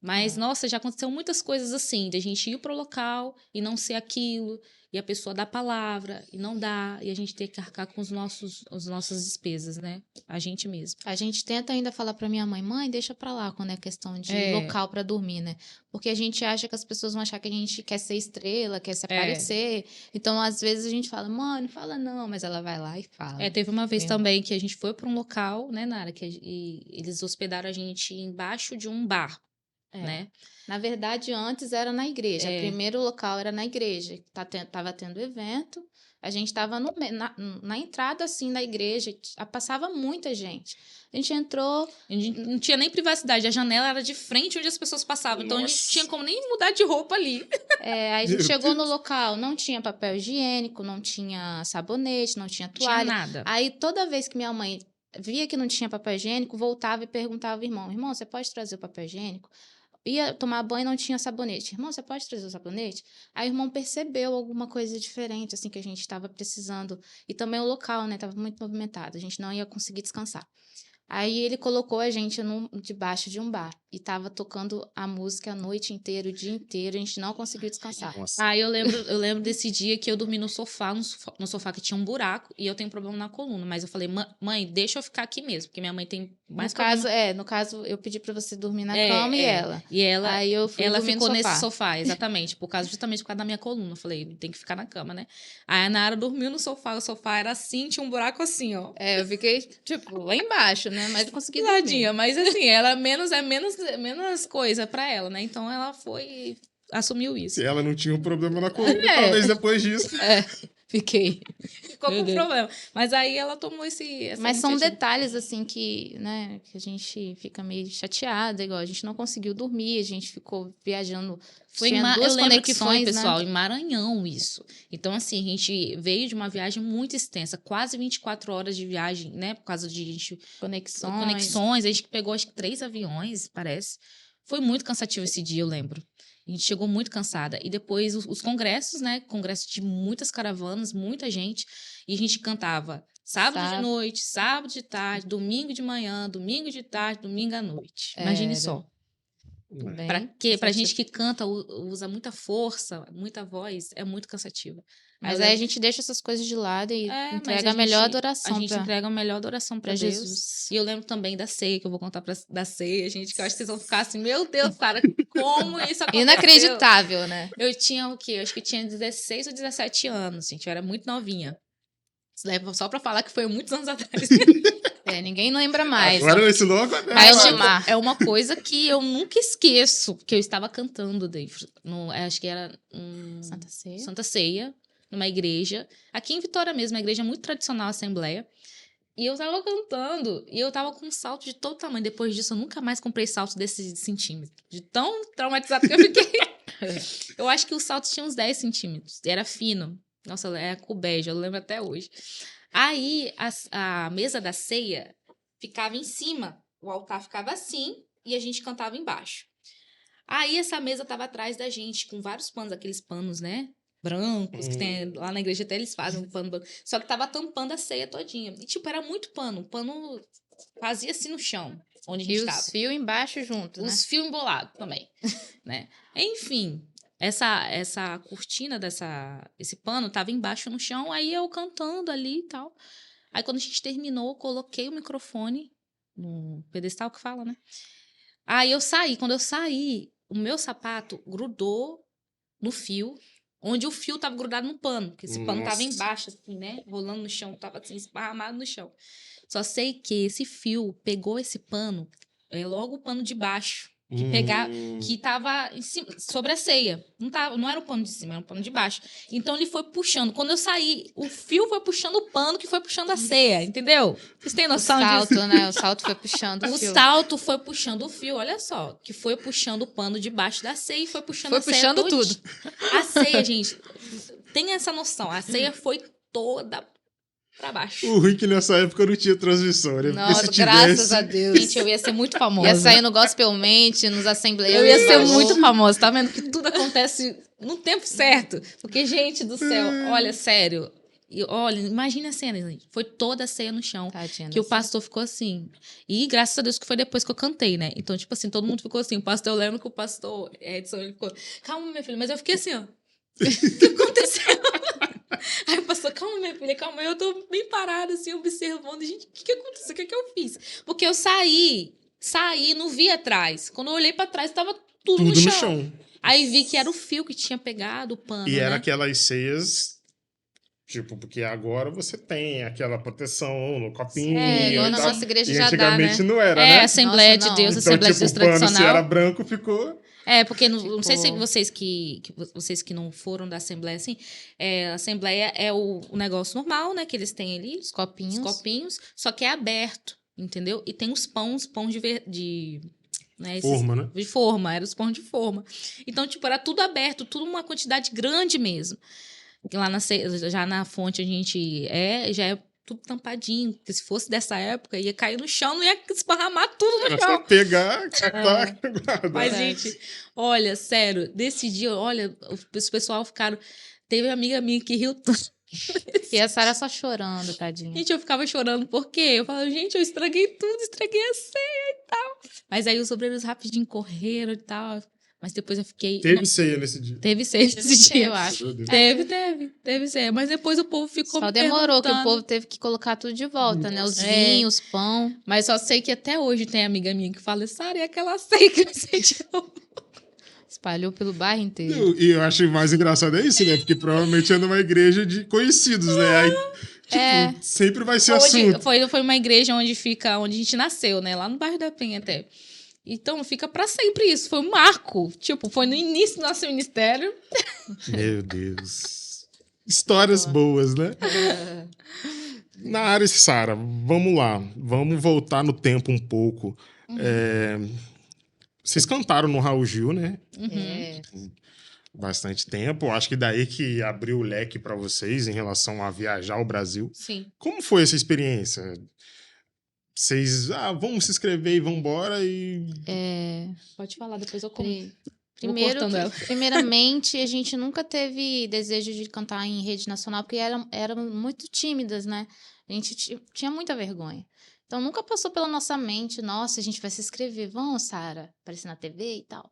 [SPEAKER 2] Mas, nossa, já aconteceu muitas coisas assim, de a gente ir pro local e não ser aquilo, e a pessoa dá a palavra e não dá, e a gente ter que arcar com as nossas despesas, né? A gente mesmo.
[SPEAKER 3] A gente tenta ainda falar pra minha mãe, deixa pra lá quando é questão de local pra dormir, né? Porque a gente acha que as pessoas vão achar que a gente quer ser estrela, quer se aparecer. Então, às vezes, a gente fala, mãe, não fala não, mas ela vai lá e fala.
[SPEAKER 2] Teve uma vez também que a gente foi pra um local, né, Nara, e eles hospedaram a gente embaixo de um bar. Né?
[SPEAKER 3] Na verdade, antes era na igreja. O primeiro local era na igreja. Tava tendo evento. A gente estava na entrada, assim, da igreja. Passava muita gente. A gente entrou...
[SPEAKER 2] A gente não tinha nem privacidade. A janela era de frente onde as pessoas passavam. Então, a gente tinha como nem mudar de roupa ali.
[SPEAKER 3] Aí a gente chegou no local. Não tinha papel higiênico, não tinha sabonete, não tinha toalha.
[SPEAKER 2] Não tinha nada.
[SPEAKER 3] Aí, toda vez que minha mãe via que não tinha papel higiênico, voltava e perguntava ao irmão, você pode trazer o papel higiênico? Ia tomar banho e não tinha sabonete. Irmão, você pode trazer o sabonete? Aí o irmão percebeu alguma coisa diferente, assim, que a gente estava precisando. E também o local, né? Estava muito movimentado. A gente não ia conseguir descansar. Aí ele colocou a gente debaixo de um bar. E tava tocando a música a noite inteira, o dia inteiro. A gente não conseguiu descansar.
[SPEAKER 2] Nossa. Eu lembro desse dia que eu dormi no sofá que tinha um buraco. E eu tenho problema na coluna. Mas eu falei, mãe, deixa eu ficar aqui mesmo. Porque minha mãe tem mais
[SPEAKER 3] no caso, eu pedi pra você dormir na cama e ela.
[SPEAKER 2] E ela,
[SPEAKER 3] aí eu fui
[SPEAKER 2] ela ficou
[SPEAKER 3] no
[SPEAKER 2] nesse sofá, exatamente. Justamente por causa da minha coluna. Eu falei, tem que ficar na cama, né? Aí a Nara dormiu no sofá. O sofá era assim, tinha um buraco assim, ó.
[SPEAKER 3] Eu fiquei, tipo, lá embaixo, né? Mas eu consegui dormir.
[SPEAKER 2] Mas assim, ela menos coisa pra ela, né? Então ela foi e assumiu isso.
[SPEAKER 1] E ela não tinha um problema na coluna, talvez depois disso.
[SPEAKER 3] Fiquei.
[SPEAKER 2] Ficou com problema. Mas aí ela tomou esse...
[SPEAKER 3] Mas são detalhes, assim, que, né, que a gente fica meio chateada, igual a gente não conseguiu dormir, a gente ficou viajando.
[SPEAKER 2] Eu lembro que foi, pessoal, né? Em Maranhão isso. Então, assim, a gente veio de uma viagem muito extensa, quase 24 horas de viagem, né? Por causa de conexões. A gente pegou, acho que 3 aviões, parece. Foi muito cansativo esse dia, eu lembro. A gente chegou muito cansada. E depois os congressos, né? Congresso de muitas caravanas, muita gente. E a gente cantava sábado de noite, sábado de tarde, domingo de manhã, domingo de tarde, domingo à noite. Imagine só. Pra gente que canta, usa muita força, muita voz, é muito cansativa.
[SPEAKER 3] Mas aí a gente deixa essas coisas de lado e entrega a melhor adoração.
[SPEAKER 2] A gente entrega a melhor adoração pra Deus. E eu lembro também da ceia, que eu vou contar da ceia, gente, que eu acho que vocês vão ficar assim, meu Deus, cara, como isso aconteceu?
[SPEAKER 3] Inacreditável, né?
[SPEAKER 2] Eu tinha o quê? Eu acho que tinha 16 ou 17 anos, gente, eu era muito novinha. Só pra falar que foi muitos anos atrás.
[SPEAKER 3] Ninguém lembra mais.
[SPEAKER 1] Agora nesse logo,
[SPEAKER 3] Raio de Mar.
[SPEAKER 2] É uma coisa que eu nunca esqueço, que eu estava cantando, Dave, acho que era
[SPEAKER 3] Santa Ceia.
[SPEAKER 2] Santa Ceia, numa igreja, aqui em Vitória mesmo, uma igreja muito tradicional, Assembleia. E eu tava cantando, e eu tava com um salto de todo tamanho. Depois disso, eu nunca mais comprei salto desse centímetro. De tão traumatizado que eu fiquei. Eu acho que o salto tinha uns 10 centímetros. Era fino. Nossa, era com bege, eu lembro até hoje. Aí, a mesa da ceia ficava em cima. O altar ficava assim, e a gente cantava embaixo. Aí, essa mesa tava atrás da gente, com vários panos, aqueles panos, né? Brancos, que tem lá na igreja até eles fazem um pano branco. Só que tava tampando a ceia todinha. E, tipo, era muito pano. O pano fazia assim no chão, onde a gente
[SPEAKER 3] E
[SPEAKER 2] tava.
[SPEAKER 3] os fios embaixo junto, né?
[SPEAKER 2] Os fios embolados também, né? Enfim, essa cortina esse pano tava embaixo no chão, aí eu cantando ali e tal. Aí, quando a gente terminou, eu coloquei o microfone no pedestal que fala, né? Aí eu saí. Quando eu saí, o meu sapato grudou no fio, onde o fio tava grudado no pano, porque esse pano tava embaixo, assim, né? Rolando no chão, tava assim, esparramado no chão. Só sei que esse fio pegou esse pano, logo o pano de baixo, que tava em cima, sobre a ceia. Não era o pano de cima, era o pano de baixo. Então ele foi puxando. Quando eu saí, o fio foi puxando o pano que foi puxando a ceia, entendeu? Vocês têm noção disso?
[SPEAKER 3] O salto, né? O salto foi puxando o fio.
[SPEAKER 2] O salto foi puxando o fio, olha só, que foi puxando o pano debaixo da ceia e foi puxando a ceia.
[SPEAKER 3] Foi puxando tudo.
[SPEAKER 2] A ceia, gente, tem essa noção, a ceia foi toda pra baixo.
[SPEAKER 1] O ruim é que nessa época não tinha transmissão, né? Porque
[SPEAKER 3] Nossa,
[SPEAKER 1] se tivesse...
[SPEAKER 3] graças a Deus.
[SPEAKER 2] Gente, eu ia ser muito famosa.
[SPEAKER 3] Ia sair no Gospelmente, nos assembleias.
[SPEAKER 2] Eu ia ser muito famosa, tá vendo? Que tudo acontece no tempo certo. Porque, gente do céu, olha, sério. E, olha, imagina a cena, gente. Foi toda a ceia no chão.
[SPEAKER 3] Tadinha
[SPEAKER 2] que o pastor ficou assim. E graças a Deus que foi depois que eu cantei, né? Então, tipo assim, todo mundo ficou assim. O pastor, eu lembro que o pastor Edson, ele ficou, calma, minha filha. Mas eu fiquei assim, ó. O que aconteceu? Aí o pastor, calma, minha filha, calma. Eu tô bem parada, assim, observando. Gente, o que aconteceu? O que eu fiz? Porque eu saí, não vi atrás. Quando eu olhei pra trás, tava tudo no chão. Aí vi que era o fio que tinha pegado o pano,
[SPEAKER 1] E era
[SPEAKER 2] né?
[SPEAKER 1] aquelas ceias, tipo, porque agora você tem aquela proteção no copinho.
[SPEAKER 3] Igual na nossa igreja
[SPEAKER 1] e
[SPEAKER 3] já dá,
[SPEAKER 1] antigamente
[SPEAKER 3] né?
[SPEAKER 1] não era, né?
[SPEAKER 2] Assembleia
[SPEAKER 3] Nossa,
[SPEAKER 2] de Deus,
[SPEAKER 1] Então,
[SPEAKER 2] Assembleia
[SPEAKER 1] tipo,
[SPEAKER 2] de Deus
[SPEAKER 1] o pano, se
[SPEAKER 2] tradicional.
[SPEAKER 1] era branco, ficou...
[SPEAKER 2] Porque não sei se vocês que não foram da Assembleia, assim, a Assembleia é o negócio normal, né, que eles têm ali,
[SPEAKER 3] Os copinhos.
[SPEAKER 2] só que é aberto, entendeu? E tem os pães de né,
[SPEAKER 1] Forma, né?
[SPEAKER 2] De forma, eram os pães de forma. Então, tipo, era tudo aberto, tudo uma quantidade grande mesmo. Porque lá já na fonte a gente já é tudo tampadinho, porque se fosse dessa época, ia cair no chão, não ia esparramar tudo no
[SPEAKER 1] Era
[SPEAKER 2] chão.
[SPEAKER 1] só pegar, catar, guardar.
[SPEAKER 2] Mas, gente, olha, sério, desse dia, olha, os pessoal ficaram... Teve uma amiga minha que riu tanto.
[SPEAKER 3] E a Sara só chorando, tadinha.
[SPEAKER 2] Gente, eu ficava chorando, por quê? Eu falava, gente, eu estraguei tudo, estraguei a ceia e tal. Mas aí os obreiros rapidinho correram e tal. Mas depois eu fiquei...
[SPEAKER 1] Teve ceia nesse dia.
[SPEAKER 2] Teve ceia nesse dia.
[SPEAKER 3] Eu acho.
[SPEAKER 1] Meu Deus.
[SPEAKER 2] Teve ceia. Mas depois o povo ficou
[SPEAKER 3] Só
[SPEAKER 2] me
[SPEAKER 3] demorou, que o
[SPEAKER 2] perguntando.
[SPEAKER 3] povo teve que colocar tudo de volta, né? Os
[SPEAKER 2] É.
[SPEAKER 3] vinhos, pão.
[SPEAKER 2] Mas só sei que até hoje tem amiga minha que fala, Sara, e aquela ceia que você tirou?
[SPEAKER 3] Espalhou pelo bairro inteiro.
[SPEAKER 1] E eu acho mais engraçado é isso, né? Porque provavelmente é numa igreja de conhecidos, né? Aí, tipo, sempre vai ser assunto.
[SPEAKER 2] Foi uma igreja onde a gente nasceu, né? Lá no bairro da Penha até. Então fica pra sempre isso. Foi um marco. Tipo, foi no início do nosso ministério.
[SPEAKER 1] Meu Deus. Histórias boas, né? Na área, Sara, vamos lá. Vamos voltar no tempo um pouco. Vocês cantaram no Raul Gil, né?
[SPEAKER 3] É.
[SPEAKER 1] Bastante tempo. Acho que daí que abriu o leque para vocês em relação a viajar ao Brasil.
[SPEAKER 2] Sim.
[SPEAKER 1] Como foi essa experiência? Vocês, vamos se inscrever e vamos embora e...
[SPEAKER 2] Pode falar, depois eu conto.
[SPEAKER 3] Primeiramente, a gente nunca teve desejo de cantar em rede nacional, porque eram muito tímidas, né? A gente tinha muita vergonha. Então, nunca passou pela nossa mente, nossa, a gente vai se inscrever, vamos, Sara, aparecer na TV e tal.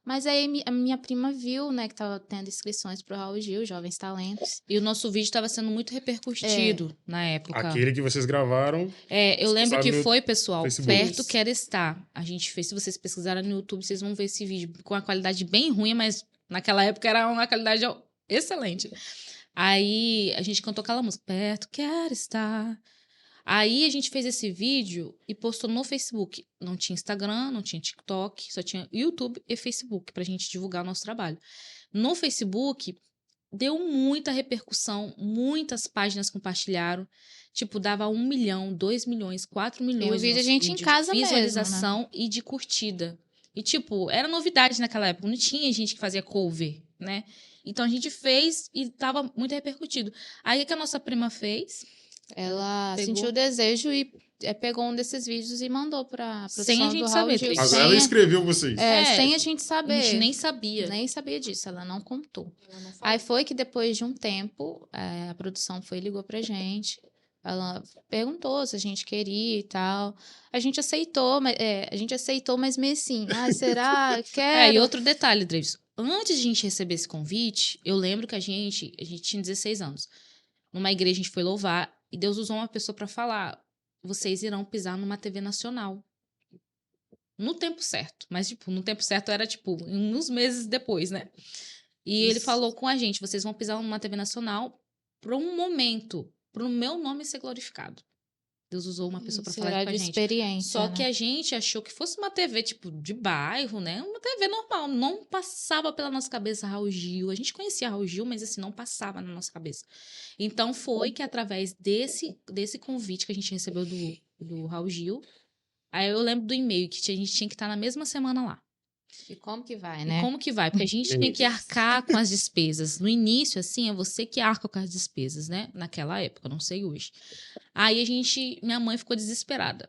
[SPEAKER 3] Mas aí a minha prima viu, né, que tava tendo inscrições pro Raul Gil, Jovens Talentos.
[SPEAKER 2] E o nosso vídeo estava sendo muito repercutido na época.
[SPEAKER 1] Aquele que vocês gravaram...
[SPEAKER 2] Eu lembro que
[SPEAKER 1] no
[SPEAKER 2] foi, pessoal,
[SPEAKER 1] Facebook.
[SPEAKER 2] Perto Quero Estar. A gente fez, se vocês pesquisarem no YouTube, vocês vão ver esse vídeo com uma qualidade bem ruim, mas naquela época era uma qualidade excelente. Aí a gente cantou aquela música, Perto Quero Estar. Aí a gente fez esse vídeo e postou no Facebook. Não tinha Instagram, não tinha TikTok, só tinha YouTube e Facebook pra gente divulgar o nosso trabalho. No Facebook, deu muita repercussão, muitas páginas compartilharam. Tipo, dava 1 milhão, 2 milhões, 4
[SPEAKER 3] E o
[SPEAKER 2] milhões
[SPEAKER 3] vídeo a
[SPEAKER 2] nosso
[SPEAKER 3] gente em
[SPEAKER 2] vídeo
[SPEAKER 3] casa
[SPEAKER 2] de
[SPEAKER 3] mesmo, né?
[SPEAKER 2] visualização e de curtida. E, tipo, era novidade naquela época. Não tinha gente que fazia cover, né? Então, a gente fez e tava muito repercutido. Aí, o que a nossa prima fez?
[SPEAKER 3] Ela
[SPEAKER 2] Pegou.
[SPEAKER 3] sentiu o desejo e pegou um desses vídeos e mandou pra
[SPEAKER 2] Sem a
[SPEAKER 3] produção
[SPEAKER 2] gente
[SPEAKER 3] do Raul
[SPEAKER 2] saber,
[SPEAKER 3] Gil.
[SPEAKER 2] Cris.
[SPEAKER 1] Mas ela escreveu vocês.
[SPEAKER 3] Sem a gente saber.
[SPEAKER 2] A gente nem sabia.
[SPEAKER 3] Nem sabia disso, ela não contou.
[SPEAKER 2] Ela não falou.
[SPEAKER 3] Aí foi que depois de um tempo, a produção foi e ligou pra gente. Ela perguntou se a gente queria e tal. A gente aceitou, mas meio assim, será? Quero.
[SPEAKER 2] E outro detalhe, Davis. Antes de a gente receber esse convite, eu lembro que a gente tinha 16 anos. Numa igreja a gente foi louvar e Deus usou uma pessoa para falar: vocês irão pisar numa TV nacional. No tempo certo. Mas, tipo, no tempo certo era, tipo, uns meses depois, né? E ele falou com a gente: vocês vão pisar numa TV nacional por um momento, para o meu nome ser glorificado. Deus usou uma pessoa para falar com a gente.
[SPEAKER 3] Experiência,
[SPEAKER 2] Só
[SPEAKER 3] né?
[SPEAKER 2] que a gente achou que fosse uma TV, tipo, de bairro, né? Uma TV normal. Não passava pela nossa cabeça Raul Gil. A gente conhecia Raul Gil, mas assim, não passava na nossa cabeça. Então, foi que através desse convite que a gente recebeu do Raul Gil, aí eu lembro do e-mail que a gente tinha que estar na mesma semana lá.
[SPEAKER 3] E como que vai,
[SPEAKER 2] E
[SPEAKER 3] né?
[SPEAKER 2] como que vai? Porque a gente tinha que arcar com as despesas. No início, assim, é você que arca com as despesas, né? Naquela época, não sei hoje. Aí minha mãe ficou desesperada.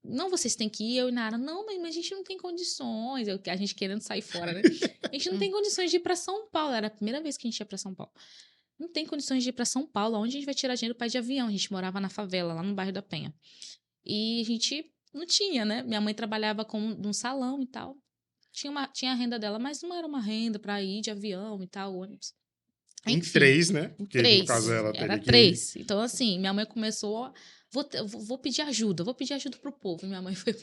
[SPEAKER 2] Não, vocês têm que ir, eu e Nara. Não, mas a gente não tem condições. A gente querendo sair fora, né? A gente não tem condições de ir pra São Paulo. Era a primeira vez que a gente ia pra São Paulo. Não tem condições de ir pra São Paulo. Onde a gente vai tirar dinheiro para ir de avião? A gente morava na favela, lá no bairro da Penha. E a gente não tinha, né? Minha mãe trabalhava num salão e tal. Tinha a renda dela, mas não era uma renda para ir de avião e tal, ônibus.
[SPEAKER 1] Em
[SPEAKER 2] Enfim,
[SPEAKER 1] 3, né?
[SPEAKER 2] Em
[SPEAKER 1] Porque
[SPEAKER 2] 3.
[SPEAKER 1] no caso ela teria
[SPEAKER 2] Era
[SPEAKER 1] que
[SPEAKER 2] 3. Então, assim, minha mãe começou, ó, vou pedir ajuda, vou pedir ajuda pro povo. Minha mãe foi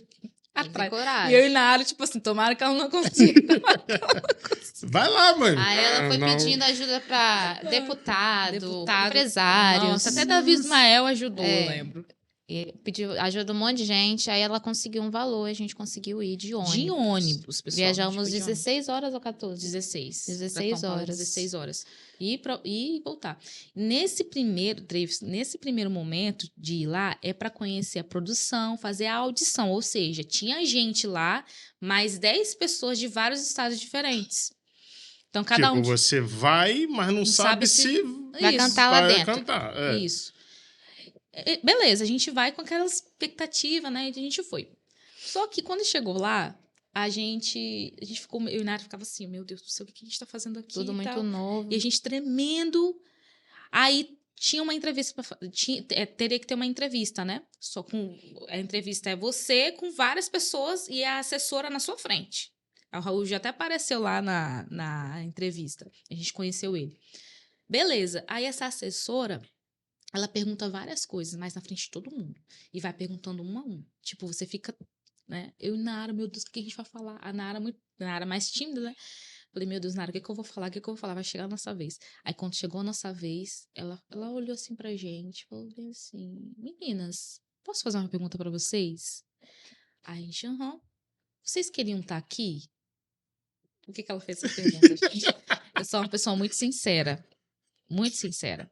[SPEAKER 2] atrás.
[SPEAKER 3] Coragem.
[SPEAKER 2] E eu e Nara, tipo assim, tomara que ela não consiga.
[SPEAKER 1] Vai lá, mãe.
[SPEAKER 3] Aí ela foi
[SPEAKER 1] não.
[SPEAKER 3] pedindo ajuda pra deputado, empresários.
[SPEAKER 2] Nossa, até Davi Ismael ajudou, eu lembro.
[SPEAKER 3] E pediu ajuda de um monte de gente, aí ela conseguiu um valor, a gente conseguiu ir de ônibus.
[SPEAKER 2] De ônibus, pessoal.
[SPEAKER 3] Viajamos 16 horas ou 14?
[SPEAKER 2] 16.
[SPEAKER 3] 16 horas.
[SPEAKER 2] 16 horas. E voltar. Nesse primeiro momento de ir lá, é para conhecer a produção, fazer a audição. Ou seja, tinha gente lá, mais 10 pessoas de vários estados diferentes. Então, cada
[SPEAKER 1] tipo, você vai, mas não sabe se
[SPEAKER 3] vai cantar lá dentro.
[SPEAKER 1] Cantar.
[SPEAKER 2] Isso. Beleza, a gente vai com aquela expectativa, né? E a gente foi. Só que quando chegou lá, a gente ficou, eu e Nara ficava assim, meu Deus do céu, o que a gente tá fazendo aqui?
[SPEAKER 3] Tudo muito novo.
[SPEAKER 2] E a gente tremendo. Aí tinha uma entrevista, teria que ter uma entrevista, né? Só com a entrevista é você com várias pessoas e a assessora na sua frente. O Raul já até apareceu lá na entrevista. A gente conheceu ele. Beleza. Aí essa assessora, ela pergunta várias coisas, mas na frente de todo mundo. E vai perguntando um a um. Tipo, você fica, né? Eu e Nara, meu Deus, o que a gente vai falar? A Nara mais tímida, né? Falei, meu Deus, Nara, o que eu vou falar? O que eu vou falar? Vai chegar a nossa vez. Aí, quando chegou a nossa vez, ela olhou assim pra gente, falou bem assim, meninas, posso fazer uma pergunta pra vocês? Aí a gente, vocês queriam estar aqui? Por que ela fez essa pergunta, gente? Eu sou uma pessoa muito sincera. Muito sincera.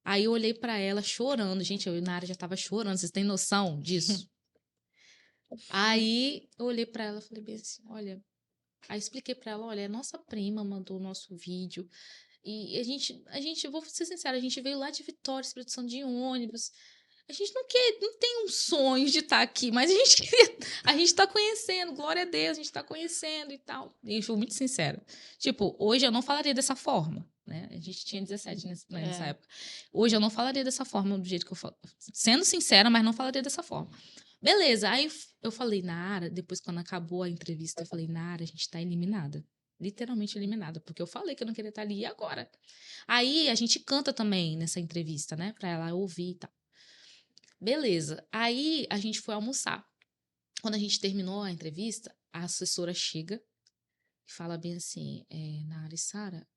[SPEAKER 2] Aí eu olhei pra ela chorando. Gente, eu e Nara já tava chorando. Vocês têm noção disso? Aí eu olhei pra ela e falei bem assim, olha... Aí expliquei pra ela, olha, a nossa prima mandou o nosso vídeo. E a gente, vou ser sincera, a gente veio lá de Vitória, Espírito Santo, de ônibus. A gente não tem um sonho de estar aqui, mas a gente tá conhecendo, glória a Deus, a gente tá conhecendo e tal. E eu fui muito sincera. Tipo, hoje eu não falaria dessa forma, né? A gente tinha 17 nessa época. Hoje eu não falaria dessa forma, do jeito que eu falo. Sendo sincera, mas não falaria dessa forma. Beleza, aí eu falei, Nara, depois quando acabou a entrevista, eu falei, Nara, a gente tá eliminada. Literalmente eliminada, porque eu falei que eu não queria estar ali, e agora? Aí a gente canta também nessa entrevista, né? Pra ela ouvir e tal. Beleza, aí a gente foi almoçar. Quando a gente terminou a entrevista, a assessora chega e fala bem assim, Nara e Sara,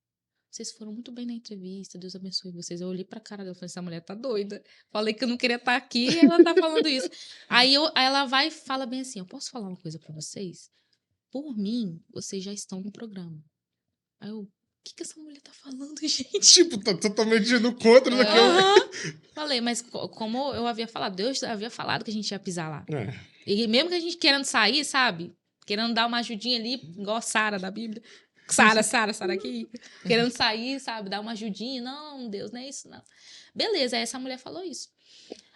[SPEAKER 2] vocês foram muito bem na entrevista, Deus abençoe vocês. Eu olhei pra cara dela e falei, essa mulher tá doida. Falei que eu não queria estar aqui e ela tá falando isso. Aí ela vai e fala bem assim, eu posso falar uma coisa pra vocês? Por mim, vocês já estão no programa. Aí eu, o que essa mulher tá falando, gente?
[SPEAKER 1] Tipo, tá totalmente indo contra daquilo.
[SPEAKER 2] Falei, mas como eu havia falado, Deus havia falado que a gente ia pisar lá.
[SPEAKER 1] É.
[SPEAKER 2] E mesmo que a gente querendo sair, sabe? Querendo dar uma ajudinha ali, igual a Sara da Bíblia. Sara aqui. Querendo sair, sabe? Dar uma ajudinha. Não, Deus, não é isso, não. Beleza, aí essa mulher falou isso.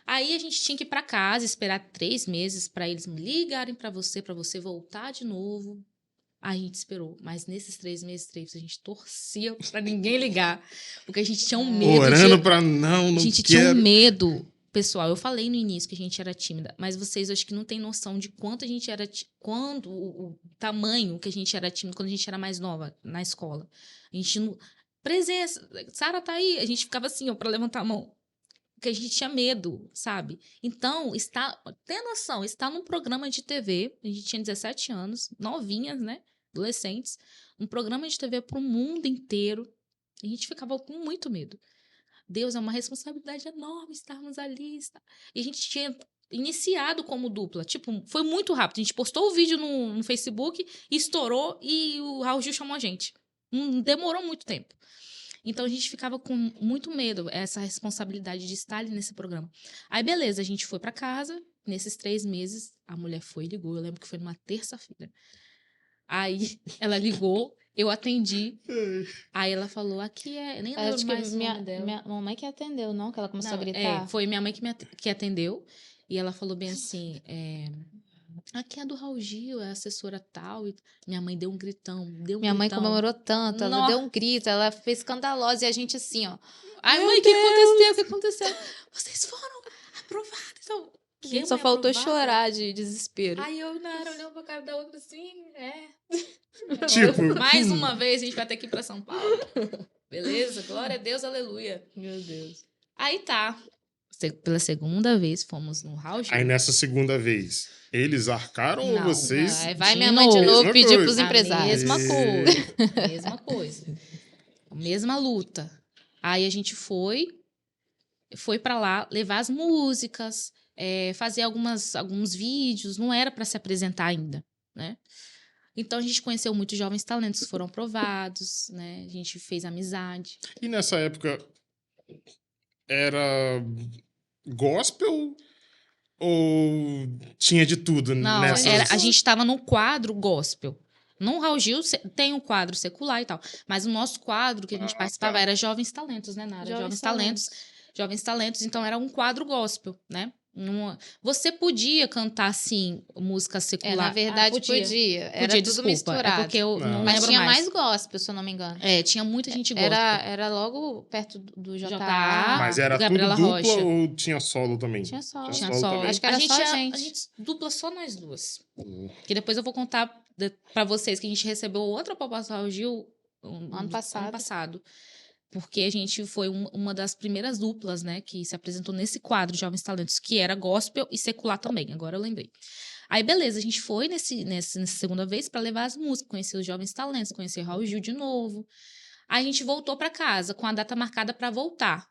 [SPEAKER 2] Aí a gente tinha que ir pra casa, esperar 3 meses pra eles me ligarem pra você voltar de novo. Aí a gente esperou. Mas nesses 3 meses, a gente torcia pra ninguém ligar. Porque a gente tinha um medo.
[SPEAKER 1] Orando pra não
[SPEAKER 2] A gente
[SPEAKER 1] quero.
[SPEAKER 2] tinha um medo. Pessoal, eu falei no início que a gente era tímida, mas vocês acho que não têm noção de quanto a gente era quando o tamanho que a gente era tímida quando a gente era mais nova na escola. A gente não presença, Sara tá aí, a gente ficava assim, ó, para levantar a mão. Porque a gente tinha medo, sabe? Então, tem noção, está num programa de TV, a gente tinha 17 anos, novinhas, né? Adolescentes, um programa de TV para o mundo inteiro. A gente ficava com muito medo. Deus, é uma responsabilidade enorme estarmos ali. E a gente tinha iniciado como dupla. Tipo, foi muito rápido. A gente postou o vídeo no Facebook, estourou e o Raul Gil chamou a gente. Não demorou muito tempo. Então, a gente ficava com muito medo, essa responsabilidade de estar ali nesse programa. Aí, beleza, a gente foi pra casa. Nesses 3 meses, a mulher foi e ligou. Eu lembro que foi numa terça-feira. Aí, ela ligou. Eu atendi. Aí ela falou, aqui é... Nem lembro
[SPEAKER 3] Acho
[SPEAKER 2] mais
[SPEAKER 3] que
[SPEAKER 2] o nome dela.
[SPEAKER 3] minha mamãe que atendeu, não? Que ela começou a
[SPEAKER 2] Não,
[SPEAKER 3] gritar.
[SPEAKER 2] foi minha mãe que atendeu. E ela falou bem assim, aqui é do Raul Gil, é a assessora tal. E minha mãe deu um gritão,
[SPEAKER 3] Minha mãe comemorou tanto, ela deu um grito, ela fez escandalosa. E a gente assim, ó.
[SPEAKER 2] Ai, mãe, o que aconteceu? O que aconteceu? Vocês foram aprovados. Então,
[SPEAKER 3] A gente só faltou chorar de desespero.
[SPEAKER 2] Aí eu, Nara, olhando pra cara da outra assim,
[SPEAKER 1] Tipo,
[SPEAKER 2] mais uma vez a gente vai ter que ir pra São Paulo. Beleza? Glória a Deus, aleluia.
[SPEAKER 3] Meu Deus.
[SPEAKER 2] Aí tá. Pela segunda vez fomos no Raul Gil.
[SPEAKER 1] aí nessa segunda vez, eles arcaram ou
[SPEAKER 2] Não,
[SPEAKER 1] vocês?
[SPEAKER 3] Aí vai
[SPEAKER 2] De
[SPEAKER 3] minha mãe de
[SPEAKER 2] novo.
[SPEAKER 3] novo
[SPEAKER 1] Mesma
[SPEAKER 3] pedir
[SPEAKER 1] coisa.
[SPEAKER 3] pros empresários.
[SPEAKER 2] Mesma coisa. Mesma coisa. Mesma luta. Aí a gente foi pra lá levar as músicas, fazer alguns vídeos. Não era pra se apresentar ainda, né? Então a gente conheceu muitos jovens talentos que foram aprovados, né? A gente fez amizade.
[SPEAKER 1] E nessa época, era gospel ou tinha de tudo
[SPEAKER 2] Não,
[SPEAKER 1] nessas?
[SPEAKER 2] a gente estava no quadro gospel. No Raul Gil tem um quadro secular e tal. Mas o nosso quadro que a gente participava era Jovens Talentos, né, Nara? Jovens Talentos. Então era um quadro gospel, né? Você podia cantar, assim, música secular.
[SPEAKER 3] Na verdade, podia. Era tudo
[SPEAKER 2] desculpa.
[SPEAKER 3] misturado.
[SPEAKER 2] Porque eu não
[SPEAKER 3] Mas
[SPEAKER 2] lembro
[SPEAKER 3] tinha
[SPEAKER 2] mais.
[SPEAKER 3] mais gospel, se eu não me engano.
[SPEAKER 2] Tinha muita gente gospel.
[SPEAKER 3] Era logo perto do JA.
[SPEAKER 1] Mas era tudo
[SPEAKER 2] Gabriela
[SPEAKER 1] dupla
[SPEAKER 2] Rocha.
[SPEAKER 1] ou tinha solo também?
[SPEAKER 3] Tinha solo.
[SPEAKER 2] Tinha
[SPEAKER 1] solo
[SPEAKER 2] solo.
[SPEAKER 1] também.
[SPEAKER 3] Acho que era só a
[SPEAKER 2] A
[SPEAKER 3] gente.
[SPEAKER 2] gente dupla só nós duas. Que depois eu vou contar pra vocês que a gente recebeu outra proposta do Raul Gil
[SPEAKER 3] Ano passado.
[SPEAKER 2] Porque a gente foi uma das primeiras duplas, né, que se apresentou nesse quadro Jovens Talentos, que era gospel e secular também, agora eu lembrei. Aí, beleza, a gente foi nessa segunda vez para levar as músicas, conhecer os Jovens Talentos, conhecer o Raul Gil de novo. Aí a gente voltou para casa com a data marcada para voltar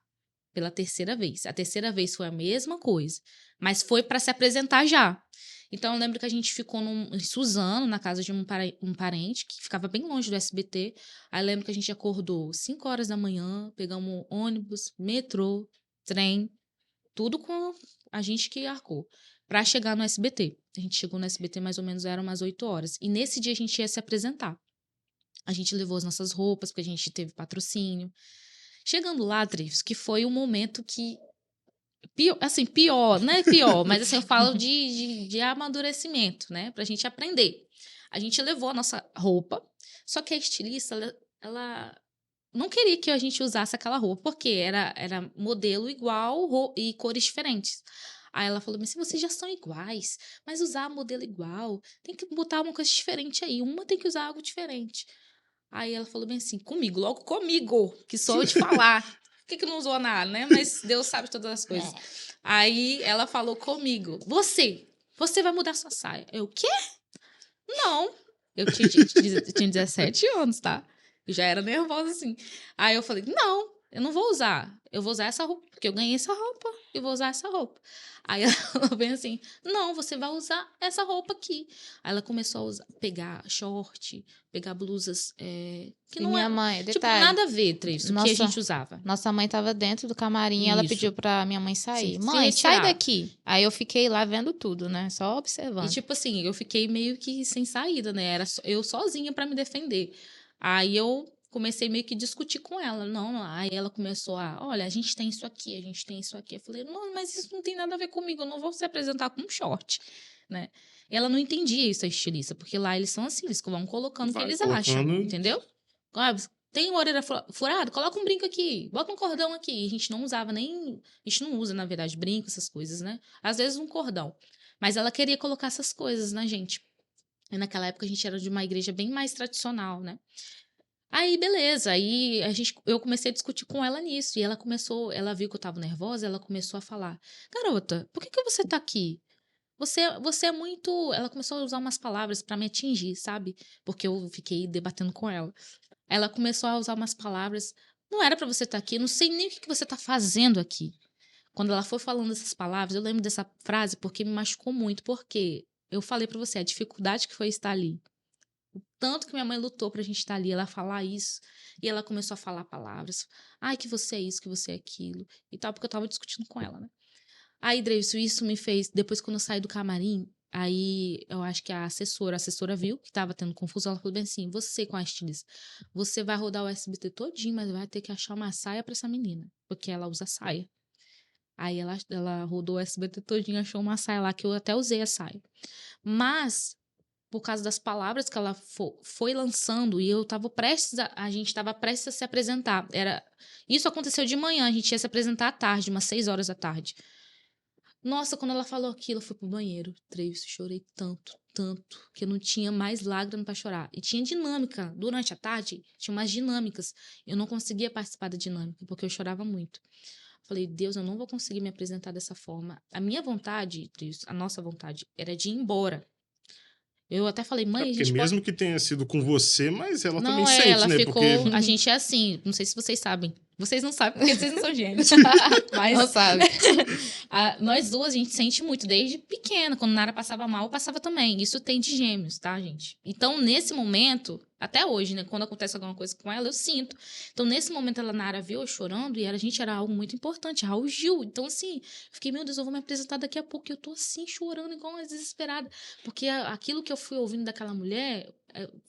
[SPEAKER 2] pela terceira vez. A terceira vez foi a mesma coisa, mas foi para se apresentar já. Então, eu lembro que a gente ficou em Suzano, na casa de um parente, que ficava bem longe do SBT. Aí, eu lembro que a gente acordou 5 horas da manhã, pegamos ônibus, metrô, trem, tudo com a gente que arcou, para chegar no SBT. A gente chegou no SBT mais ou menos, eram umas 8 horas. E nesse dia a gente ia se apresentar. A gente levou as nossas roupas, porque a gente teve patrocínio. Chegando lá, Dreyfus, que foi o momento que... Pior, não é pior, mas assim, eu falo de amadurecimento, né? Pra gente aprender. A gente levou a nossa roupa, só que a estilista, ela não queria que a gente usasse aquela roupa, porque era modelo igual e cores diferentes. Aí ela falou assim, vocês já são iguais, mas usar modelo igual, tem que botar uma coisa diferente aí, uma tem que usar algo diferente. Aí ela falou bem assim, logo comigo, que sou eu de falar. Por que não usou nada, né? Mas Deus sabe todas as coisas. Aí ela falou comigo, você vai mudar sua saia. Eu, o quê? Não. Eu tinha 17 anos, tá? Eu já era nervosa, assim. Aí eu falei, não, eu não vou usar. Eu vou usar essa roupa, porque eu ganhei essa roupa. Eu vou usar essa roupa. Aí ela falou bem assim, não, você vai usar essa roupa aqui. Aí ela começou a usar, pegar short, pegar blusas que
[SPEAKER 3] E
[SPEAKER 2] não
[SPEAKER 3] minha
[SPEAKER 2] é...
[SPEAKER 3] mãe,
[SPEAKER 2] Tipo,
[SPEAKER 3] detalhe,
[SPEAKER 2] nada a ver, Travis, o que a gente usava.
[SPEAKER 3] nossa mãe tava dentro do camarim e ela
[SPEAKER 2] Isso.
[SPEAKER 3] pediu pra minha mãe sair.
[SPEAKER 2] Sim,
[SPEAKER 3] Mãe, sai
[SPEAKER 2] silenciar.
[SPEAKER 3] daqui. Aí eu fiquei lá vendo tudo, né? Só
[SPEAKER 2] E,
[SPEAKER 3] observando.
[SPEAKER 2] tipo assim, eu fiquei meio que sem saída, né? Era eu sozinha pra me defender. Aí eu comecei meio que discutir com ela. Não, aí ela começou olha, a gente tem isso aqui, a gente tem isso aqui. Eu falei, não, mas isso não tem nada a ver comigo, eu não vou se apresentar com um short, né? Ela não entendia isso, a estilista, porque lá eles são assim, eles vão colocando o que eles acham, entendeu? Tem uma orelha furada? Coloca um brinco aqui, bota um cordão aqui. A gente não usava nem... A gente não usa, na verdade, brinco, essas coisas, né? Às vezes um cordão. Mas ela queria colocar essas coisas na gente. E naquela época a gente era de uma igreja bem mais tradicional, né? Aí, beleza. Aí eu comecei a discutir com ela nisso. E ela viu que eu tava nervosa, ela começou a falar: Garota, por que você tá aqui? Você é muito. Ela começou a usar umas palavras pra me atingir, sabe? Porque eu fiquei debatendo com ela. Ela começou a usar umas palavras. Não era pra você estar aqui, eu não sei nem o que você tá fazendo aqui. Quando ela foi falando essas palavras, eu lembro dessa frase porque me machucou muito, porque eu falei pra você a dificuldade que foi estar ali. O tanto que minha mãe lutou pra gente estar ali, ela falar isso, e ela começou a falar palavras. Ai, que você é isso, que você é aquilo, e tal, porque eu tava discutindo com ela, né? Aí, Dreilson, isso me fez, depois quando eu saí do camarim, aí eu acho que a assessora viu que tava tendo confusão, ela falou bem assim, você com a estilista, você vai rodar o SBT todinho, mas vai ter que achar uma saia pra essa menina, porque ela usa saia. Aí ela rodou o SBT todinho, achou uma saia lá, que eu até usei a saia. Mas, por causa das palavras que ela foi lançando, e eu tava prestes, a gente tava prestes a se apresentar. Isso aconteceu de manhã, a gente ia se apresentar à tarde, umas 6 horas da tarde. Nossa, quando ela falou aquilo, eu fui pro banheiro, Travis, chorei tanto, tanto, que eu não tinha mais lágrima pra chorar. E tinha dinâmica, durante a tarde, tinha umas dinâmicas. Eu não conseguia participar da dinâmica, porque eu chorava muito. Falei, Deus, eu não vou conseguir me apresentar dessa forma. A minha vontade, a nossa vontade, era de ir embora. Eu até falei, mãe, a
[SPEAKER 1] Porque
[SPEAKER 2] gente
[SPEAKER 1] mesmo
[SPEAKER 2] pode...
[SPEAKER 1] que tenha sido com você, mas ela também
[SPEAKER 2] Não,
[SPEAKER 1] sente,
[SPEAKER 2] ela
[SPEAKER 1] né?
[SPEAKER 2] ficou...
[SPEAKER 1] Porque
[SPEAKER 2] A gente é assim, não sei se vocês sabem. Vocês não sabem porque vocês não são gêmeos. Mas
[SPEAKER 3] Não sabe.
[SPEAKER 2] nós duas, a gente sente muito desde pequena. Quando Nara passava mal, eu passava também. Isso tem de gêmeos, tá, gente? Então, nesse momento, até hoje, né? Quando acontece alguma coisa com ela, eu sinto. Então, nesse momento, Nara viu eu chorando e a gente era algo muito importante. Raul Gil. Então, assim, eu fiquei, meu Deus, eu vou me apresentar daqui a pouco. Eu tô assim, chorando igual uma desesperada. Porque aquilo que eu fui ouvindo daquela mulher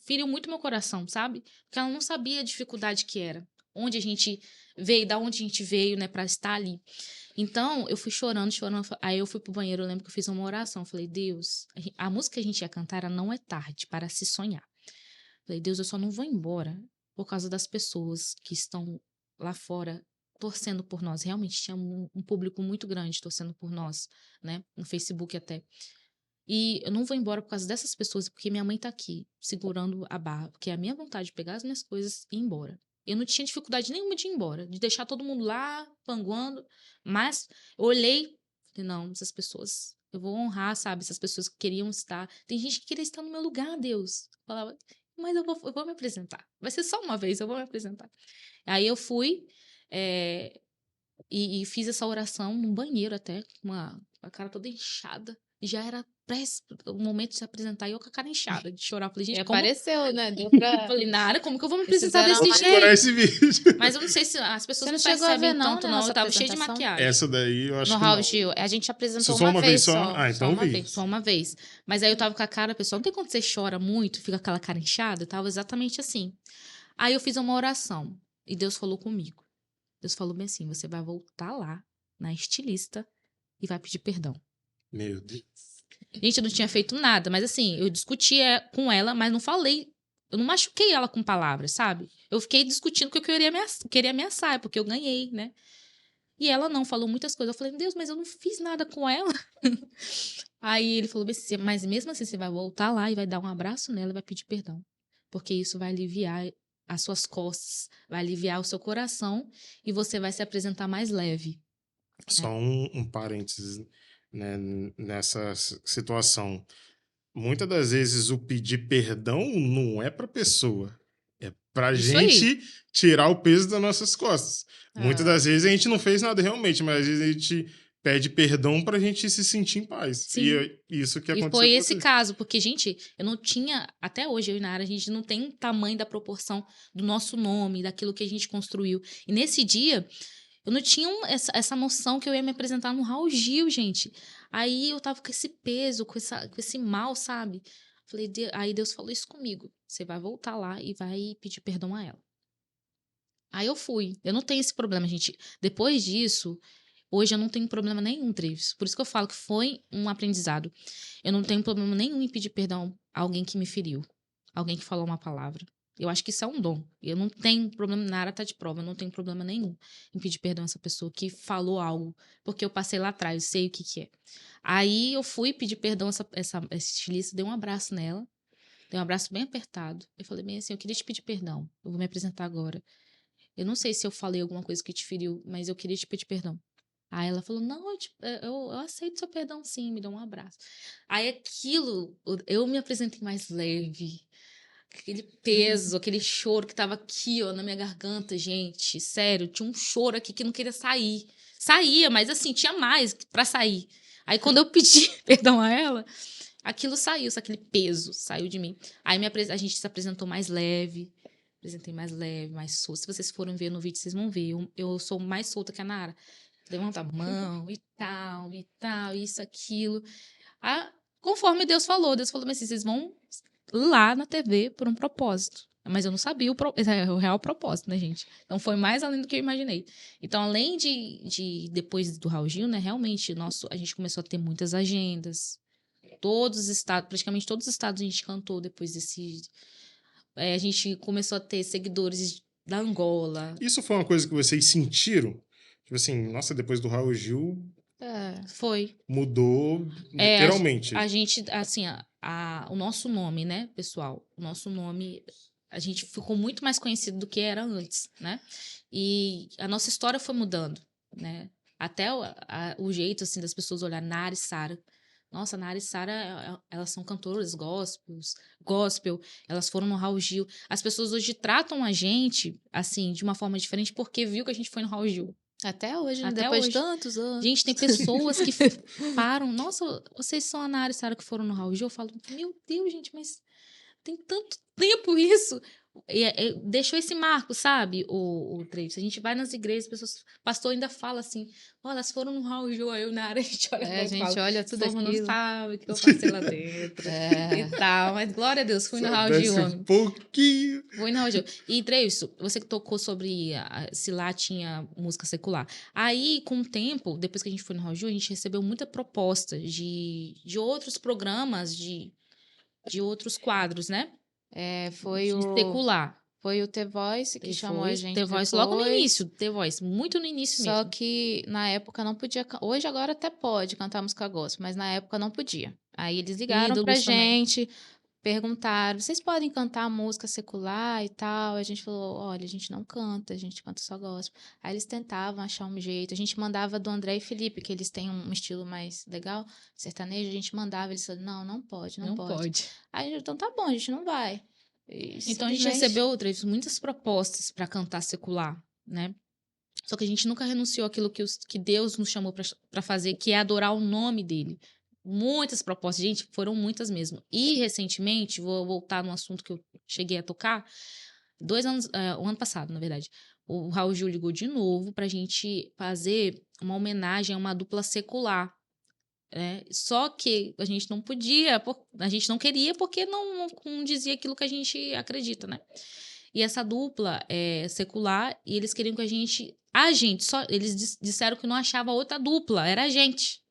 [SPEAKER 2] feriu muito meu coração, sabe? Porque ela não sabia a dificuldade que era. Onde a gente veio, da onde a gente veio, né, pra estar ali. Então, eu fui chorando, chorando. Aí eu fui pro banheiro, eu lembro que eu fiz uma oração. Falei, Deus, a música que a gente ia cantar era Não é Tarde para se sonhar. Falei, Deus, eu só não vou embora por causa das pessoas que estão lá fora torcendo por nós. Realmente tinha um público muito grande torcendo por nós, né, no Facebook até. E eu não vou embora por causa dessas pessoas, porque minha mãe tá aqui, segurando a barra, porque é a minha vontade de pegar as minhas coisas e ir embora. Eu não tinha dificuldade nenhuma de ir embora, de deixar todo mundo lá, panguando, mas eu olhei, falei, não, essas pessoas, eu vou honrar, sabe, essas pessoas que queriam estar. Tem gente que queria estar no meu lugar, Deus. Eu falava, mas eu vou me apresentar. Vai ser só uma vez, eu vou me apresentar. Aí eu fui, e fiz essa oração no banheiro até, com a cara toda inchada. E já era o momento de se apresentar e eu com a cara inchada de chorar. Falei, gente,
[SPEAKER 3] E
[SPEAKER 2] como...
[SPEAKER 3] apareceu, né? Deu pra...
[SPEAKER 2] Falei, Nara, como que eu vou me
[SPEAKER 3] Eles
[SPEAKER 2] apresentar
[SPEAKER 3] fizeram
[SPEAKER 2] desse
[SPEAKER 1] vou procurar
[SPEAKER 2] jeito?
[SPEAKER 1] esse vídeo.
[SPEAKER 2] Mas eu não sei se as pessoas
[SPEAKER 3] Você não
[SPEAKER 2] não
[SPEAKER 3] chegou a
[SPEAKER 2] percebem
[SPEAKER 3] ver, não,
[SPEAKER 2] tanto,
[SPEAKER 3] né,
[SPEAKER 2] não.
[SPEAKER 3] nossa
[SPEAKER 2] Eu tava cheia de
[SPEAKER 3] apresentação?
[SPEAKER 2] maquiagem.
[SPEAKER 1] Essa daí eu acho
[SPEAKER 3] No
[SPEAKER 1] que
[SPEAKER 3] Raul
[SPEAKER 1] não.
[SPEAKER 3] Gil, a gente apresentou
[SPEAKER 1] Só
[SPEAKER 3] uma vez
[SPEAKER 1] só?
[SPEAKER 3] só.
[SPEAKER 1] Ah, então
[SPEAKER 3] só uma
[SPEAKER 1] vi.
[SPEAKER 3] vez.
[SPEAKER 2] Só uma vez. Mas aí eu tava com a cara, pessoal, não tem quando você chora muito, fica aquela cara inchada? Eu tava exatamente assim. Aí eu fiz uma oração e Deus falou comigo. Deus falou bem assim, você vai voltar lá na estilista e vai pedir perdão.
[SPEAKER 1] Meu Deus.
[SPEAKER 2] Gente, eu não tinha feito nada, mas assim, eu discuti com ela, mas não falei, eu não machuquei ela com palavras, sabe? Eu fiquei discutindo que eu queria ameaçar, porque eu ganhei, né? E ela não, falou muitas coisas. Eu falei, Deus, mas eu não fiz nada com ela. Aí ele falou, mas mesmo assim, você vai voltar lá e vai dar um abraço nela e vai pedir perdão. Porque isso vai aliviar as suas costas, vai aliviar o seu coração e você vai se apresentar mais leve.
[SPEAKER 1] Só um parênteses, né, nessa situação. Muitas das vezes o pedir perdão não é para a pessoa, é pra
[SPEAKER 2] Isso aí.
[SPEAKER 1] gente tirar o peso das nossas costas. Muitas
[SPEAKER 3] Ah.
[SPEAKER 1] das vezes a gente não fez nada realmente, mas às vezes a gente pede perdão pra gente se sentir em paz.
[SPEAKER 2] Sim.
[SPEAKER 1] E isso que
[SPEAKER 2] E
[SPEAKER 1] aconteceu
[SPEAKER 2] foi
[SPEAKER 1] com
[SPEAKER 2] esse
[SPEAKER 1] vocês.
[SPEAKER 2] caso, porque, gente, eu não tinha, até hoje, eu e Nara, a gente não tem tamanho da proporção do nosso nome, daquilo que a gente construiu. E nesse dia, eu não tinha essa noção que eu ia me apresentar no Raul Gil, gente. Aí eu tava com esse peso, com esse mal, sabe? Falei, aí Deus falou isso comigo. Você vai voltar lá e vai pedir perdão a ela. Aí eu fui. Eu não tenho esse problema, gente. Depois disso, hoje eu não tenho problema nenhum, Treves. Por isso que eu falo que foi um aprendizado. Eu não tenho problema nenhum em pedir perdão a alguém que me feriu. Alguém que falou uma palavra. Eu acho que isso é um dom. Eu não tenho problema, Nara tá de prova, eu não tenho problema nenhum em pedir perdão a essa pessoa que falou algo, porque eu passei lá atrás, eu sei o que que é. Aí eu fui pedir perdão a essa estilista, dei um abraço nela, dei um abraço bem apertado. Eu falei bem assim, eu queria te pedir perdão, eu vou me apresentar agora. Eu não sei se eu falei alguma coisa que te feriu, mas eu queria te pedir perdão. Aí ela falou, não, eu aceito seu perdão sim, me deu um abraço. Aí aquilo, eu me apresentei mais leve, aquele peso, aquele choro que tava aqui, ó, na minha garganta, gente, sério, tinha um choro aqui que não queria sair. Saía, mas assim, tinha mais pra sair. Aí quando eu pedi perdão a ela, aquilo saiu, aquele peso saiu de mim. Aí a gente se apresentou mais leve, apresentei mais leve, mais solta. Se vocês forem ver no vídeo, vocês vão ver. Eu sou mais solta que a Nara. Levanta a mão e tal, isso, aquilo. Ah, conforme Deus falou mas assim, vocês vão lá na TV por um propósito. Mas eu não sabia o real propósito, né, gente? Então foi mais além do que eu imaginei. Então, além de depois do Raul Gil, né, realmente, a gente começou a ter muitas agendas. Todos os estados, praticamente todos os estados a gente cantou depois desse. A gente começou a ter seguidores da Angola.
[SPEAKER 1] Isso foi uma coisa que vocês sentiram? Tipo assim, nossa, depois do Raul Gil,
[SPEAKER 2] Foi.
[SPEAKER 1] mudou
[SPEAKER 2] É,
[SPEAKER 1] literalmente.
[SPEAKER 2] a gente, assim, o nosso nome, né, pessoal? O nosso nome, a gente ficou muito mais conhecido do que era antes, né? E a nossa história foi mudando, né? Até o jeito, assim, das pessoas olharem Nara e Sara. Nossa, Nara e Sara, elas são cantoras gospel, elas foram no Raul Gil. As pessoas hoje tratam a gente, assim, de uma forma diferente porque viu que a gente foi no Raul Gil.
[SPEAKER 3] Até hoje, né?
[SPEAKER 2] Até
[SPEAKER 3] Depois
[SPEAKER 2] hoje.
[SPEAKER 3] de tantos anos.
[SPEAKER 2] Gente, tem pessoas que param. Nossa, vocês são a Nara e Sara que foram no Raul Gil. Eu falo, meu Deus, gente, mas tem tanto tempo isso. Deixou esse marco, sabe, o Travis? A gente vai nas igrejas, as pessoas, o pastor ainda fala assim, ó, elas foram no Raul Gil, aí eu na área, a gente olha
[SPEAKER 3] A gente olha tudo
[SPEAKER 2] aquilo. Não
[SPEAKER 3] aquilo.
[SPEAKER 2] sabe o que eu passei lá dentro e tal. Mas glória a Deus, fui no Raul Gil, homem.
[SPEAKER 1] Um pouquinho.
[SPEAKER 2] Fui no Raul Gil. E, Travis, você que tocou sobre se lá tinha música secular. Aí, com o tempo, depois que a gente foi no Raul Gil, a gente recebeu muita proposta de outros programas, de outros quadros, né?
[SPEAKER 3] Foi
[SPEAKER 2] de secular.
[SPEAKER 3] Foi o The Voice que chamou a gente
[SPEAKER 2] The Voice
[SPEAKER 3] depois.
[SPEAKER 2] logo no início, The Voice, muito no início
[SPEAKER 3] Só
[SPEAKER 2] mesmo.
[SPEAKER 3] que na época não podia. Hoje agora até pode cantar música gospel, mas na época não podia. Aí eles ligaram pra
[SPEAKER 2] Ídolos também.
[SPEAKER 3] gente, perguntaram: vocês podem cantar música secular e tal? A gente falou: olha, a gente não canta, a gente canta só gospel. Aí eles tentavam achar um jeito. A gente mandava do André e Felipe, que eles têm um estilo mais legal, sertanejo, a gente mandava, eles falaram: não pode, não pode. Aí então tá bom, a gente não vai.
[SPEAKER 2] Então a gente recebeu muitas propostas para cantar secular, né? Só que a gente nunca renunciou àquilo que Deus nos chamou para fazer, que é adorar o nome dele. Muitas propostas, gente, foram muitas mesmo. E recentemente, vou voltar no assunto que eu cheguei a tocar, 2 anos, o ano passado, na verdade, o Raul Gil ligou de novo pra gente fazer uma homenagem a uma dupla secular. Só que a gente não podia, a gente não queria porque não dizia aquilo que a gente acredita, né? E essa dupla é secular e eles queriam que eles disseram que não achava outra dupla, era a gente.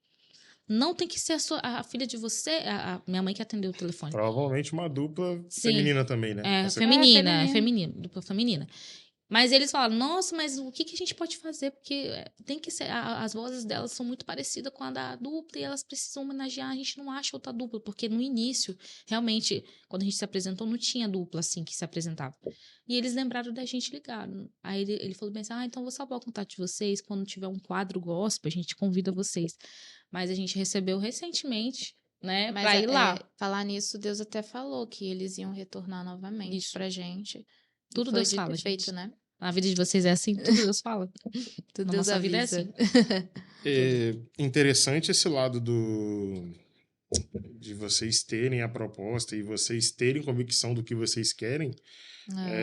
[SPEAKER 2] Não tem que ser a filha de você, a minha mãe que atendeu o telefone.
[SPEAKER 1] Provavelmente uma dupla
[SPEAKER 2] Sim.
[SPEAKER 1] feminina também, né?
[SPEAKER 2] Feminina, dupla feminina. Mas eles falaram, nossa, mas o que a gente pode fazer? Porque tem que ser, as vozes delas são muito parecidas com a da dupla e elas precisam homenagear, a gente não acha outra dupla, porque no início, realmente, quando a gente se apresentou, não tinha dupla assim que se apresentava. E eles lembraram da gente ligar. Aí ele falou bem assim, então vou salvar o contato de vocês, quando tiver um quadro gospel, a gente convida vocês. Mas a gente recebeu recentemente, né, pra ir lá.
[SPEAKER 3] Falar nisso, Deus até falou que eles iam retornar novamente pra gente.
[SPEAKER 2] Tudo
[SPEAKER 3] Foi
[SPEAKER 2] Deus
[SPEAKER 3] dito
[SPEAKER 2] fala,
[SPEAKER 3] e feito,
[SPEAKER 2] gente.
[SPEAKER 3] né?
[SPEAKER 2] A vida de vocês é assim, tudo Deus fala.
[SPEAKER 3] Tudo
[SPEAKER 2] Na
[SPEAKER 3] Deus
[SPEAKER 2] nossa vida é
[SPEAKER 3] avisa.
[SPEAKER 2] assim.
[SPEAKER 1] É interessante esse lado de vocês terem a proposta e vocês terem convicção do que vocês querem.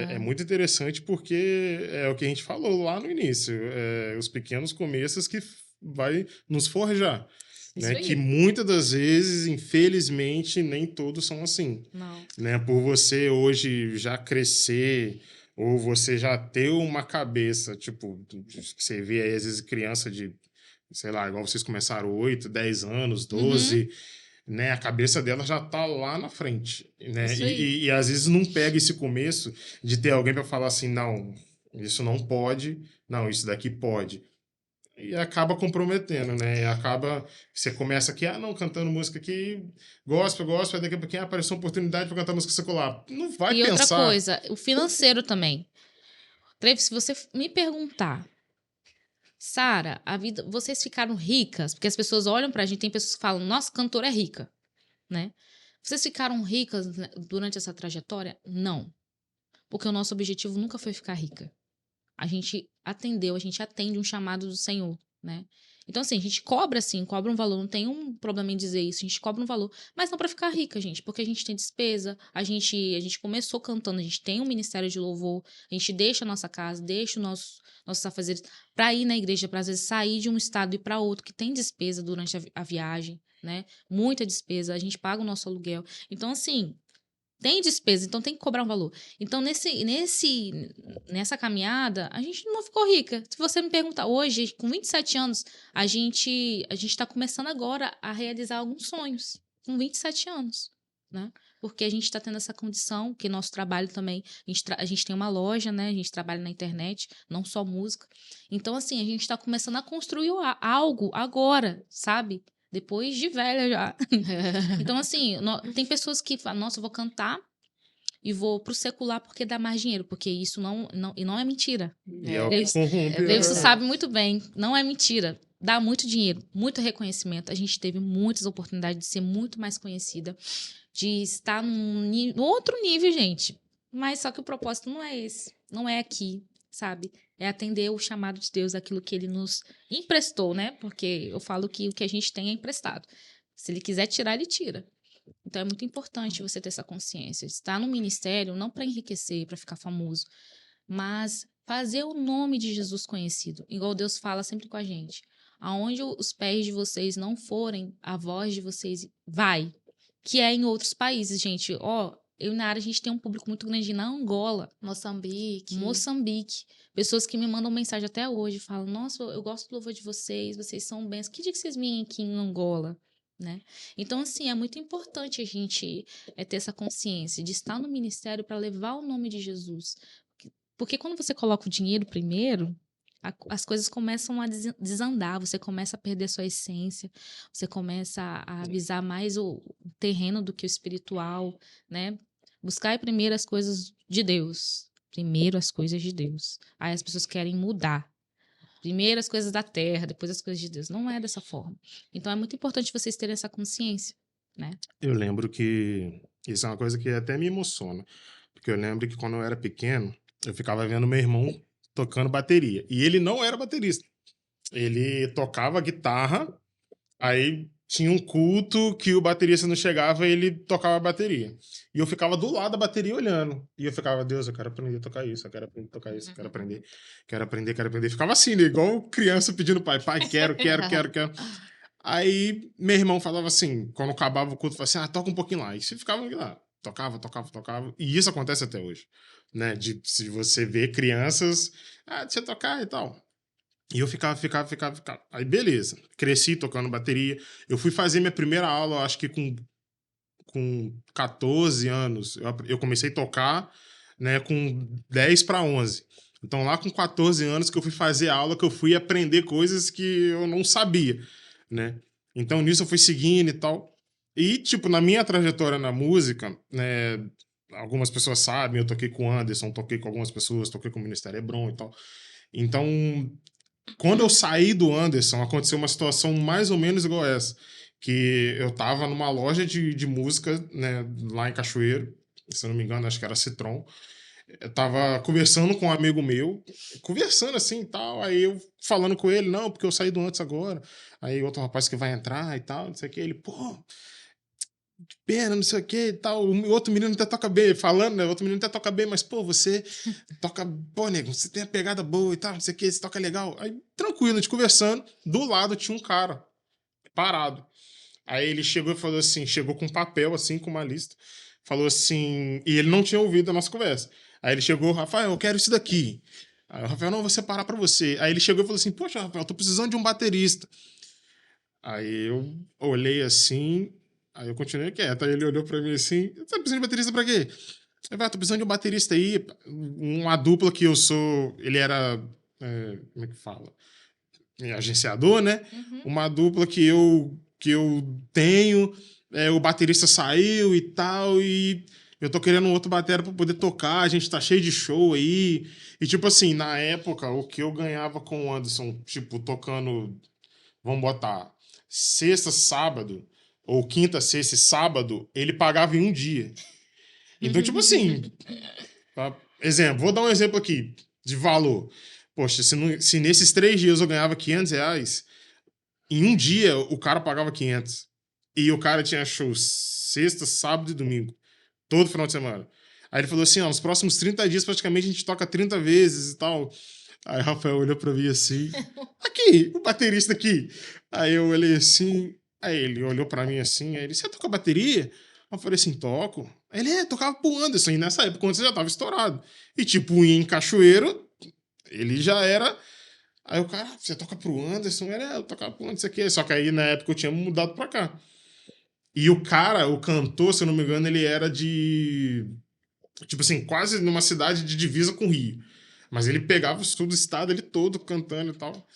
[SPEAKER 1] É muito interessante porque é o que a gente falou lá no início. Os pequenos começos que vai nos forjar.
[SPEAKER 2] Isso
[SPEAKER 1] Né?
[SPEAKER 2] aí.
[SPEAKER 1] Que muitas das vezes, infelizmente, nem todos são assim.
[SPEAKER 2] Não.
[SPEAKER 1] Né? Por você hoje já crescer ou você já ter uma cabeça, tipo, você vê aí às vezes criança de, sei lá, igual vocês começaram 8, 10 anos, 12, né? A cabeça dela já tá lá na frente, né?
[SPEAKER 2] Isso aí.
[SPEAKER 1] E às vezes não pega esse começo de ter alguém para falar assim, não, isso não pode, não, isso daqui pode. E acaba comprometendo, né? E acaba. Você começa aqui, não, cantando música aqui, gospel, aí daqui a pouquinho apareceu uma oportunidade para cantar música secular. Não vai
[SPEAKER 2] E outra
[SPEAKER 1] pensar.
[SPEAKER 2] coisa, o financeiro também. Trevo, se você me perguntar, Sara, a vida, vocês ficaram ricas? Porque as pessoas olham pra gente, tem pessoas que falam, nossa, cantora é rica, né? Vocês ficaram ricas durante essa trajetória? Não. Porque o nosso objetivo nunca foi ficar rica. A gente atende um chamado do Senhor, né? Então, assim, a gente cobra, sim, cobra um valor, não tem um problema em dizer isso, a gente cobra um valor, mas não para ficar rica, gente, porque a gente tem despesa, a gente começou cantando, a gente tem um ministério de louvor, a gente deixa a nossa casa, deixa nossos afazeres para ir na igreja, para às vezes sair de um estado e ir para outro, que tem despesa durante a viagem, né? Muita despesa, a gente paga o nosso aluguel. Então, assim, tem despesa, então tem que cobrar um valor. Então, nessa caminhada, a gente não ficou rica. Se você me perguntar, hoje, com 27 anos, a gente está começando agora a realizar alguns sonhos. Com 27 anos, né? Porque a gente está tendo essa condição, que nosso trabalho também, a gente tem uma loja, né? A gente trabalha na internet, não só música. Então, assim, a gente está começando a construir algo agora, sabe? Depois de velha já. Então, assim, tem pessoas que falam, nossa, eu vou cantar e vou pro secular porque dá mais dinheiro. Porque isso não é mentira.
[SPEAKER 1] E é o que corrompe.
[SPEAKER 2] Você sabe muito bem, não é mentira. Dá muito dinheiro, muito reconhecimento. A gente teve muitas oportunidades de ser muito mais conhecida, de estar no outro nível, gente. Mas só que o propósito não é esse. Não é aqui, sabe? É atender o chamado de Deus, aquilo que ele nos emprestou, né? Porque eu falo que o que a gente tem é emprestado. Se ele quiser tirar, ele tira. Então é muito importante você ter essa consciência. Estar no ministério não para enriquecer, para ficar famoso, mas fazer o nome de Jesus conhecido. Igual Deus fala sempre com a gente. Aonde os pés de vocês não forem, a voz de vocês vai. Que é em outros países, gente. Eu e Nara, a gente tem um público muito grande na Angola.
[SPEAKER 3] Moçambique.
[SPEAKER 2] Pessoas que me mandam mensagem até hoje, falam, nossa, eu gosto do louvor de vocês são bens. Que dia que vocês vêm aqui em Angola? Né? Então, assim, é muito importante a gente ter essa consciência de estar no ministério para levar o nome de Jesus. Porque quando você coloca o dinheiro primeiro, as coisas começam a desandar, você começa a perder sua essência, você começa a visar mais o terreno do que o espiritual, né? Buscar primeiro as coisas de Deus. Primeiro as coisas de Deus. Aí as pessoas querem mudar. Primeiro as coisas da terra, depois as coisas de Deus. Não é dessa forma. Então é muito importante vocês terem essa consciência, né?
[SPEAKER 1] Eu lembro que isso é uma coisa que até me emociona. Porque eu lembro que quando eu era pequeno, eu ficava vendo meu irmão tocando bateria. E ele não era baterista. Ele tocava guitarra, aí tinha um culto que o baterista não chegava e ele tocava a bateria. E eu ficava do lado da bateria olhando. E eu ficava, Deus, eu quero aprender a tocar isso, eu quero aprender a tocar isso, eu quero aprender, quero aprender, quero aprender. Ficava assim, né? Igual criança pedindo pai, quero. Aí meu irmão falava assim, quando acabava o culto, falava assim, toca um pouquinho lá. E você ficava lá, tocava. E isso acontece até hoje, né? Se você vê crianças, deixa eu tocar e tal. E eu ficava. Aí, beleza. Cresci tocando bateria. Eu fui fazer minha primeira aula, acho que com 14 anos. Eu comecei a tocar, né, com 10 para 11. Então, lá com 14 anos que eu fui fazer aula, que eu fui aprender coisas que eu não sabia, né? Então, nisso eu fui seguindo e tal. E, tipo, na minha trajetória na música, né, algumas pessoas sabem, eu toquei com o Anderson, toquei com algumas pessoas, toquei com o Ministério Hebron e tal. Então, quando eu saí do Anderson, aconteceu uma situação mais ou menos igual essa. Que eu tava numa loja de música, né, lá em Cachoeiro, se eu não me engano, acho que era Citron. Eu tava conversando com um amigo meu, conversando assim e tal, aí eu falando com ele, não, porque eu saí do antes agora. Aí outro rapaz que vai entrar e tal, não sei o que, ele, pô, pena, não sei o que e tal. O outro menino até toca bem, falando, né? O outro menino até toca bem, mas, pô, você toca, pô, nego, você tem a pegada boa e tal, não sei o que, você toca legal. Aí, tranquilo, a gente conversando, do lado tinha um cara parado. Aí ele chegou e falou assim, chegou com um papel, assim, com uma lista, falou assim, e ele não tinha ouvido a nossa conversa. Aí ele chegou, Rafael, eu quero isso daqui. Aí o Rafael, não, vou separar pra você. Aí ele chegou e falou assim, poxa, Rafael, tô precisando de um baterista. Aí eu olhei assim, aí eu continuei quieto. Aí ele olhou pra mim assim, você tá precisando de baterista pra quê? Eu falei, tô precisando de um baterista aí, uma dupla que eu sou, ele era, como é que fala? Agenciador, né?
[SPEAKER 2] Uhum.
[SPEAKER 1] Uma dupla que eu tenho, o baterista saiu e tal, e eu tô querendo um outro batera pra poder tocar, a gente tá cheio de show aí. E tipo assim, na época, o que eu ganhava com o Anderson, tipo, tocando, vamos botar, sexta, sábado, ou quinta, sexta e sábado, ele pagava em um dia. Então, tipo assim, exemplo, vou dar um exemplo aqui de valor. Poxa, se nesses 3 dias eu ganhava R$ 500, em um dia o cara pagava 500. E o cara tinha show sexta, sábado e domingo. Todo final de semana. Aí ele falou assim, ó, nos próximos 30 dias praticamente a gente toca 30 vezes e tal. Aí o Rafael olhou pra mim assim, aqui, o baterista aqui. Aí eu olhei assim, aí ele olhou pra mim assim, aí ele, você toca bateria? Eu falei assim, toco. Aí ele, tocava pro Anderson, e nessa época o Anderson já tava estourado. E tipo, em Cachoeiro, ele já era. Aí o cara, você toca pro Anderson? Eu tocava pro Anderson aqui. Só que aí na época eu tinha mudado pra cá. E o cara, o cantor, se eu não me engano, ele era de. Tipo assim, quase numa cidade de divisa com o Rio. Mas ele pegava o estado ele todo cantando e tal.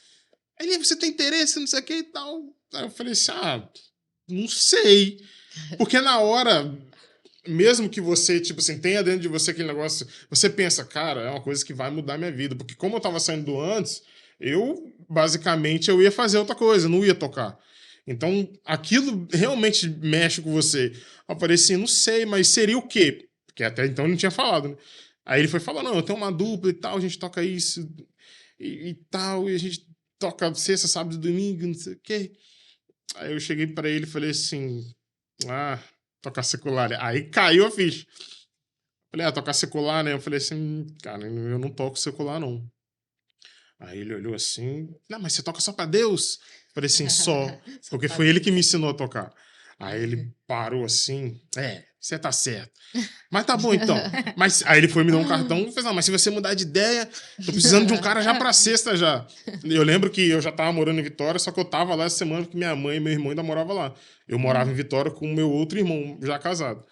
[SPEAKER 1] Aí ele, você tem interesse, não sei o que e tal. Aí eu falei assim, não sei. Porque na hora, mesmo que você, tipo assim, tenha dentro de você aquele negócio, você pensa, cara, é uma coisa que vai mudar minha vida. Porque como eu tava saindo do antes, basicamente, eu ia fazer outra coisa, não ia tocar. Então, aquilo realmente mexe com você. Eu falei assim, não sei, mas seria o quê? Porque até então ele não tinha falado, né? Aí ele foi falar, não, eu tenho uma dupla e tal, a gente toca isso e tal, e a gente toca sexta, sábado e domingo, não sei o quê. Aí eu cheguei pra ele e falei assim, tocar secular. Aí caiu a ficha. Falei, tocar secular, né? Eu falei assim, cara, eu não toco secular, não. Aí ele olhou assim, não, mas você toca só pra Deus? Eu falei assim, só. Porque foi ele que me ensinou a tocar. Aí ele parou assim, você tá certo. Mas tá bom então. Mas aí ele foi me dar um cartão e fez, não, mas se você mudar de ideia, tô precisando de um cara já pra sexta já. Eu lembro que eu já tava morando em Vitória, só que eu tava lá essa semana porque minha mãe e meu irmão ainda moravam lá. Eu morava em Vitória com o meu outro irmão, já casado.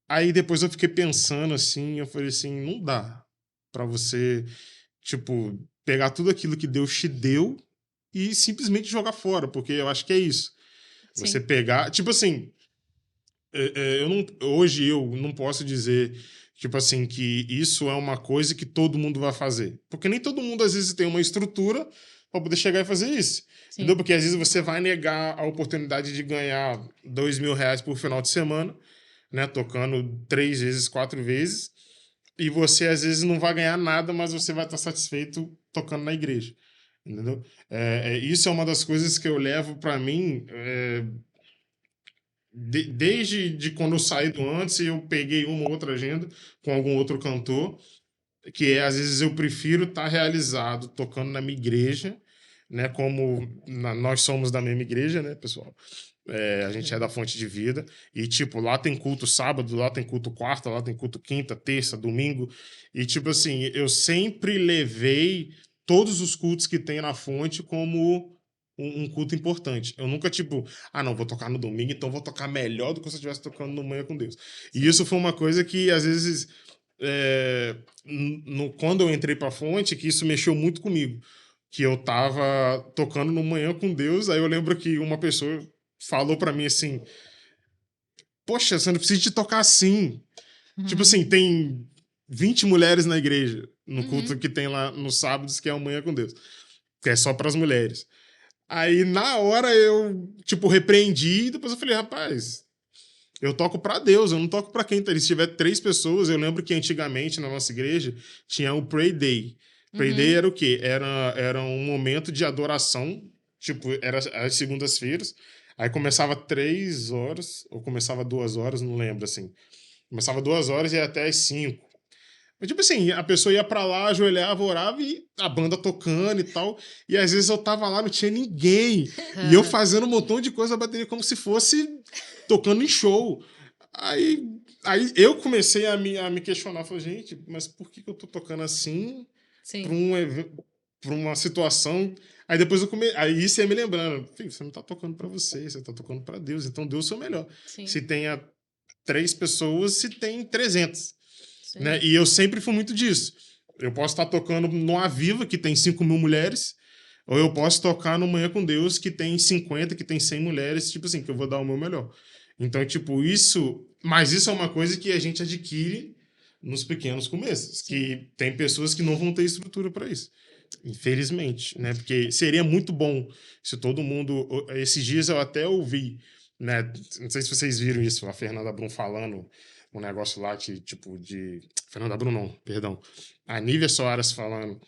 [SPEAKER 1] Aí depois eu fiquei pensando assim, eu falei assim, não dá pra você, tipo, pegar tudo aquilo que Deus te deu e simplesmente jogar fora, porque eu acho que é isso. Você
[SPEAKER 2] Sim.
[SPEAKER 1] pegar, tipo assim, hoje eu não posso dizer, tipo assim, que isso é uma coisa que todo mundo vai fazer. Porque nem todo mundo, às vezes, tem uma estrutura para poder chegar e fazer isso.
[SPEAKER 2] Sim.
[SPEAKER 1] Entendeu? Porque às vezes você vai negar a oportunidade de ganhar R$ 2.000 por final de semana, né? Tocando 3 vezes, 4 vezes. E você, às vezes, não vai ganhar nada, mas você vai estar satisfeito tocando na igreja. Entendeu? Isso é uma das coisas que eu levo para mim. Desde de quando eu saí do antes, eu peguei uma ou outra agenda com algum outro cantor, que às vezes eu prefiro estar realizado tocando na minha igreja, né? Como nós somos da mesma igreja, né, pessoal? A gente é da Fonte de Vida. E, tipo, lá tem culto sábado, lá tem culto quarta, lá tem culto quinta, terça, domingo. E, tipo assim, eu sempre levei todos os cultos que tem na Fonte como um culto importante. Eu nunca, tipo, não, vou tocar no domingo, então vou tocar melhor do que se eu estivesse tocando no Manhã com Deus. E isso foi uma coisa que, às vezes, quando eu entrei pra Fonte, que isso mexeu muito comigo. Que eu tava tocando no Manhã com Deus, aí eu lembro que uma pessoa falou pra mim assim, poxa, você não precisa de tocar assim. Tipo assim, tem 20 mulheres na igreja, no culto que tem lá nos sábados, que é o Manhã com Deus. Que é só pras mulheres. Aí, na hora, eu, tipo, repreendi e depois eu falei, rapaz, Eu toco para Deus, eu não toco para quem tá ali. Se tiver 3 pessoas, eu lembro que antigamente na nossa igreja tinha o Pray Day. Pray Day era o quê? Era um momento de adoração, tipo, era às segundas-feiras. Aí começava 3 horas, ou começava 2 horas, não lembro, assim. Começava 2 horas e ia até às 5. Mas, tipo assim, a pessoa ia pra lá, ajoelhava, orava e a banda tocando e tal. E às vezes eu tava lá, não tinha ninguém. E eu fazendo um montão de coisa na bateria como se fosse tocando em show. Aí, aí eu comecei a me questionar. Falei, gente, mas por que eu tô tocando assim pra,
[SPEAKER 2] Sim.
[SPEAKER 1] pra uma situação? Aí depois aí isso ia me lembrando. Filho, você não tá tocando pra você tá tocando pra Deus. Então dê o seu melhor.
[SPEAKER 2] Sim.
[SPEAKER 1] Se tenha 3 pessoas, se tem 300.
[SPEAKER 2] Sim.
[SPEAKER 1] Né? E eu sempre fui muito disso. Eu posso estar tocando no Aviva, que tem 5.000 mulheres, ou eu posso tocar no Manhã com Deus, que tem 50, que tem 100 mulheres, tipo assim, que eu vou dar o meu melhor. Então, tipo, isso... Mas isso é uma coisa que a gente adquire nos pequenos começos, que tem pessoas que não vão ter estrutura para isso. Infelizmente, né? Porque seria muito bom se todo mundo... Esses dias eu até ouvi, né? Não sei se vocês viram isso, a Fernanda Brum falando um negócio lá que, tipo, de... Fernanda Brum, não, perdão. A Nívia Soares falando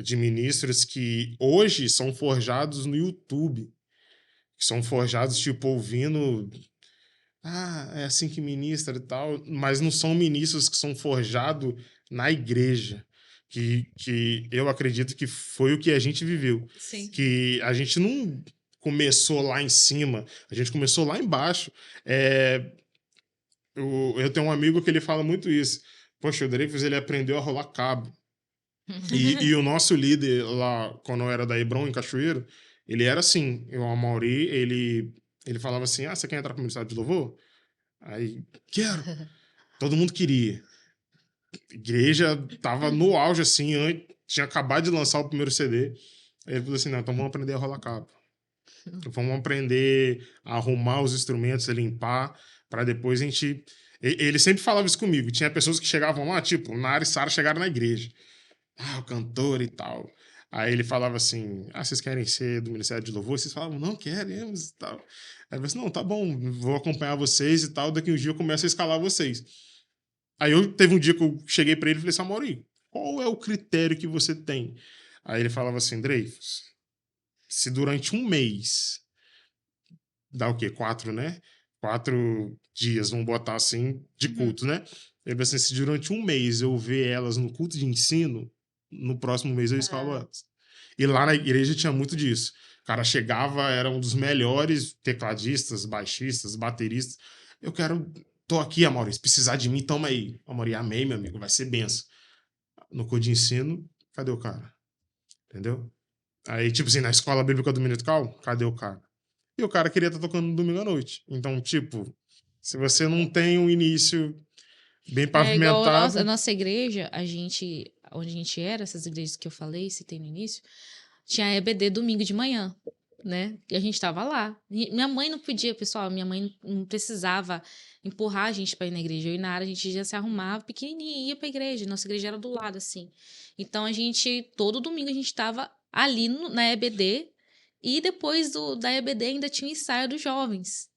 [SPEAKER 1] de ministros que hoje são forjados no YouTube. Que são forjados, tipo, ouvindo... Ah, é assim que ministra e tal. Mas não são ministros que são forjados na igreja. Que eu acredito que foi o que a gente viveu.
[SPEAKER 2] Sim.
[SPEAKER 1] Que a gente não começou lá em cima, a gente começou lá embaixo. Eu tenho um amigo que ele fala muito isso. Poxa, o Dreyfus, ele aprendeu a rolar cabo. E o nosso líder lá, quando eu era da Hebron, em Cachoeiro, ele era assim. O Amaury, ele falava assim, ah, você quer entrar para o Ministério de Louvor? Aí, quero. Todo mundo queria. A igreja tava no auge, assim, tinha acabado de lançar o primeiro CD. Aí ele falou assim, não, então vamos aprender a rolar cabo. Vamos aprender a arrumar os instrumentos, a limpar, para depois a gente... Ele sempre falava isso comigo. Tinha pessoas que chegavam lá, tipo, Nara e Sara chegaram na igreja. Ah, o cantor e tal. Aí ele falava assim, ah, vocês querem ser do Ministério de Louvor? Vocês falavam, não, queremos e tal. Aí eu falei assim, não, tá bom, vou acompanhar vocês e tal, daqui um dia eu começo a escalar vocês. Aí teve um dia que eu cheguei pra ele e falei assim, Amaury, qual é o critério que você tem? Aí ele falava assim, Dreyfus, se durante um mês, dá o quê? 4, né? 4 dias, vamos botar assim, de culto, né? Ele falou assim, se durante um mês eu ver elas no culto de ensino, no próximo mês eu escalo elas. E lá na igreja tinha muito disso. O cara chegava, era um dos melhores tecladistas, baixistas, bateristas. Eu quero... Tô aqui, Amaury, se precisar de mim, toma aí. Amaury, amei, meu amigo, vai ser benção. No curso de ensino, cadê o cara? Entendeu? Aí, tipo assim, na escola bíblica dominical, cadê o cara? E o cara queria estar tocando no domingo à noite. Então, tipo, se você não tem um início bem
[SPEAKER 2] É igual
[SPEAKER 1] pavimentado...
[SPEAKER 2] a nossa igreja, onde a gente era, essas igrejas que eu falei, citei no início, tinha EBD domingo de manhã, né? E a gente tava lá. Minha mãe não podia, pessoal, minha mãe não precisava empurrar a gente pra ir na igreja. Eu e Nara, a gente já se arrumava pequenininha e ia pra igreja. Nossa igreja era do lado, assim. Então, todo domingo a gente tava ali na EBD e depois da EBD ainda tinha o ensaio dos jovens.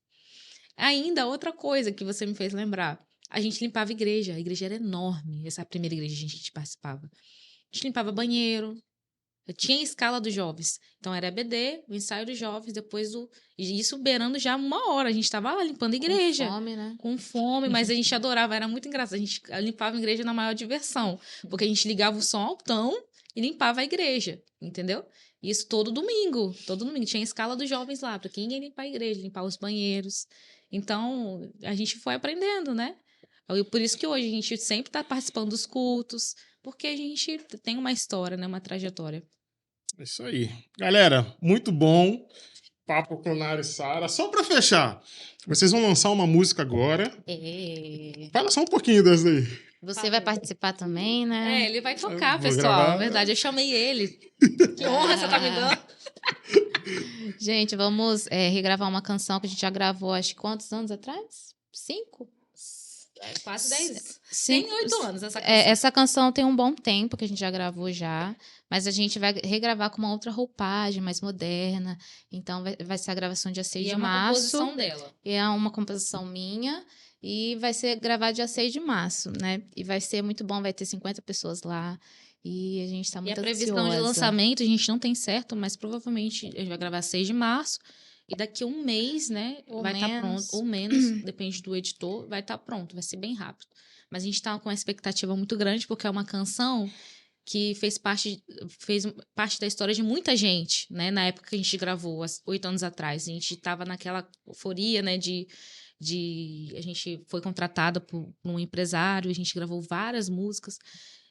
[SPEAKER 2] Ainda outra coisa que você me fez lembrar. A gente limpava a igreja era enorme, essa primeira igreja que a gente participava. A gente limpava banheiro, tinha a escala dos jovens. Então era EBD, o ensaio dos jovens, e isso beirando já 1 hora. A gente estava lá limpando a igreja.
[SPEAKER 3] Com fome, né?
[SPEAKER 2] Com fome, mas a gente adorava, era muito engraçado. A gente limpava a igreja na maior diversão, porque a gente ligava o som altão e limpava a igreja, entendeu? Isso todo domingo. Todo domingo. Tinha a escala dos jovens lá, para quem ia limpar a igreja, limpar os banheiros. Então, a gente foi aprendendo, né? Por isso que hoje a gente sempre está participando dos cultos, porque a gente tem uma história, né? Uma trajetória.
[SPEAKER 1] É isso aí. Galera, muito bom. Papo com Nara e Sara. Só pra fechar, vocês vão lançar uma música agora. Fala só um pouquinho dessa aí.
[SPEAKER 3] Você vai participar também, né?
[SPEAKER 2] Ele vai tocar,
[SPEAKER 1] vou
[SPEAKER 2] pessoal.
[SPEAKER 1] gravar.
[SPEAKER 2] Na verdade, eu chamei ele. Que honra você tá me dando.
[SPEAKER 3] Gente, vamos regravar uma canção que a gente já gravou, acho que quantos anos atrás? 5?
[SPEAKER 2] quase 10.
[SPEAKER 3] Sim,
[SPEAKER 2] Tem 8 anos essa canção.
[SPEAKER 3] essa canção tem um bom tempo que a gente já gravou já, mas a gente vai regravar com uma outra roupagem, mais moderna. Então vai ser a gravação dia 6
[SPEAKER 2] E
[SPEAKER 3] de
[SPEAKER 2] é uma
[SPEAKER 3] março.
[SPEAKER 2] composição dela.
[SPEAKER 3] E é uma composição minha. E vai ser gravado dia 6 de março, né? E vai ser muito bom, vai ter 50 pessoas lá. E a gente tá
[SPEAKER 2] E a
[SPEAKER 3] muito
[SPEAKER 2] previsão de
[SPEAKER 3] ansiosa.
[SPEAKER 2] lançamento, a gente não tem certo, mas provavelmente a gente vai gravar 6 de março. E daqui a um mês, né,
[SPEAKER 3] Ou
[SPEAKER 2] vai estar
[SPEAKER 3] menos.
[SPEAKER 2] pronto. Ou menos, depende do editor, vai estar pronto, vai ser bem rápido. Mas a gente tá com uma expectativa muito grande, porque é uma canção que fez parte da história de muita gente, né? Na época que a gente gravou, 8 anos atrás. A gente tava naquela euforia, né, a gente foi contratada por um empresário, a gente gravou várias músicas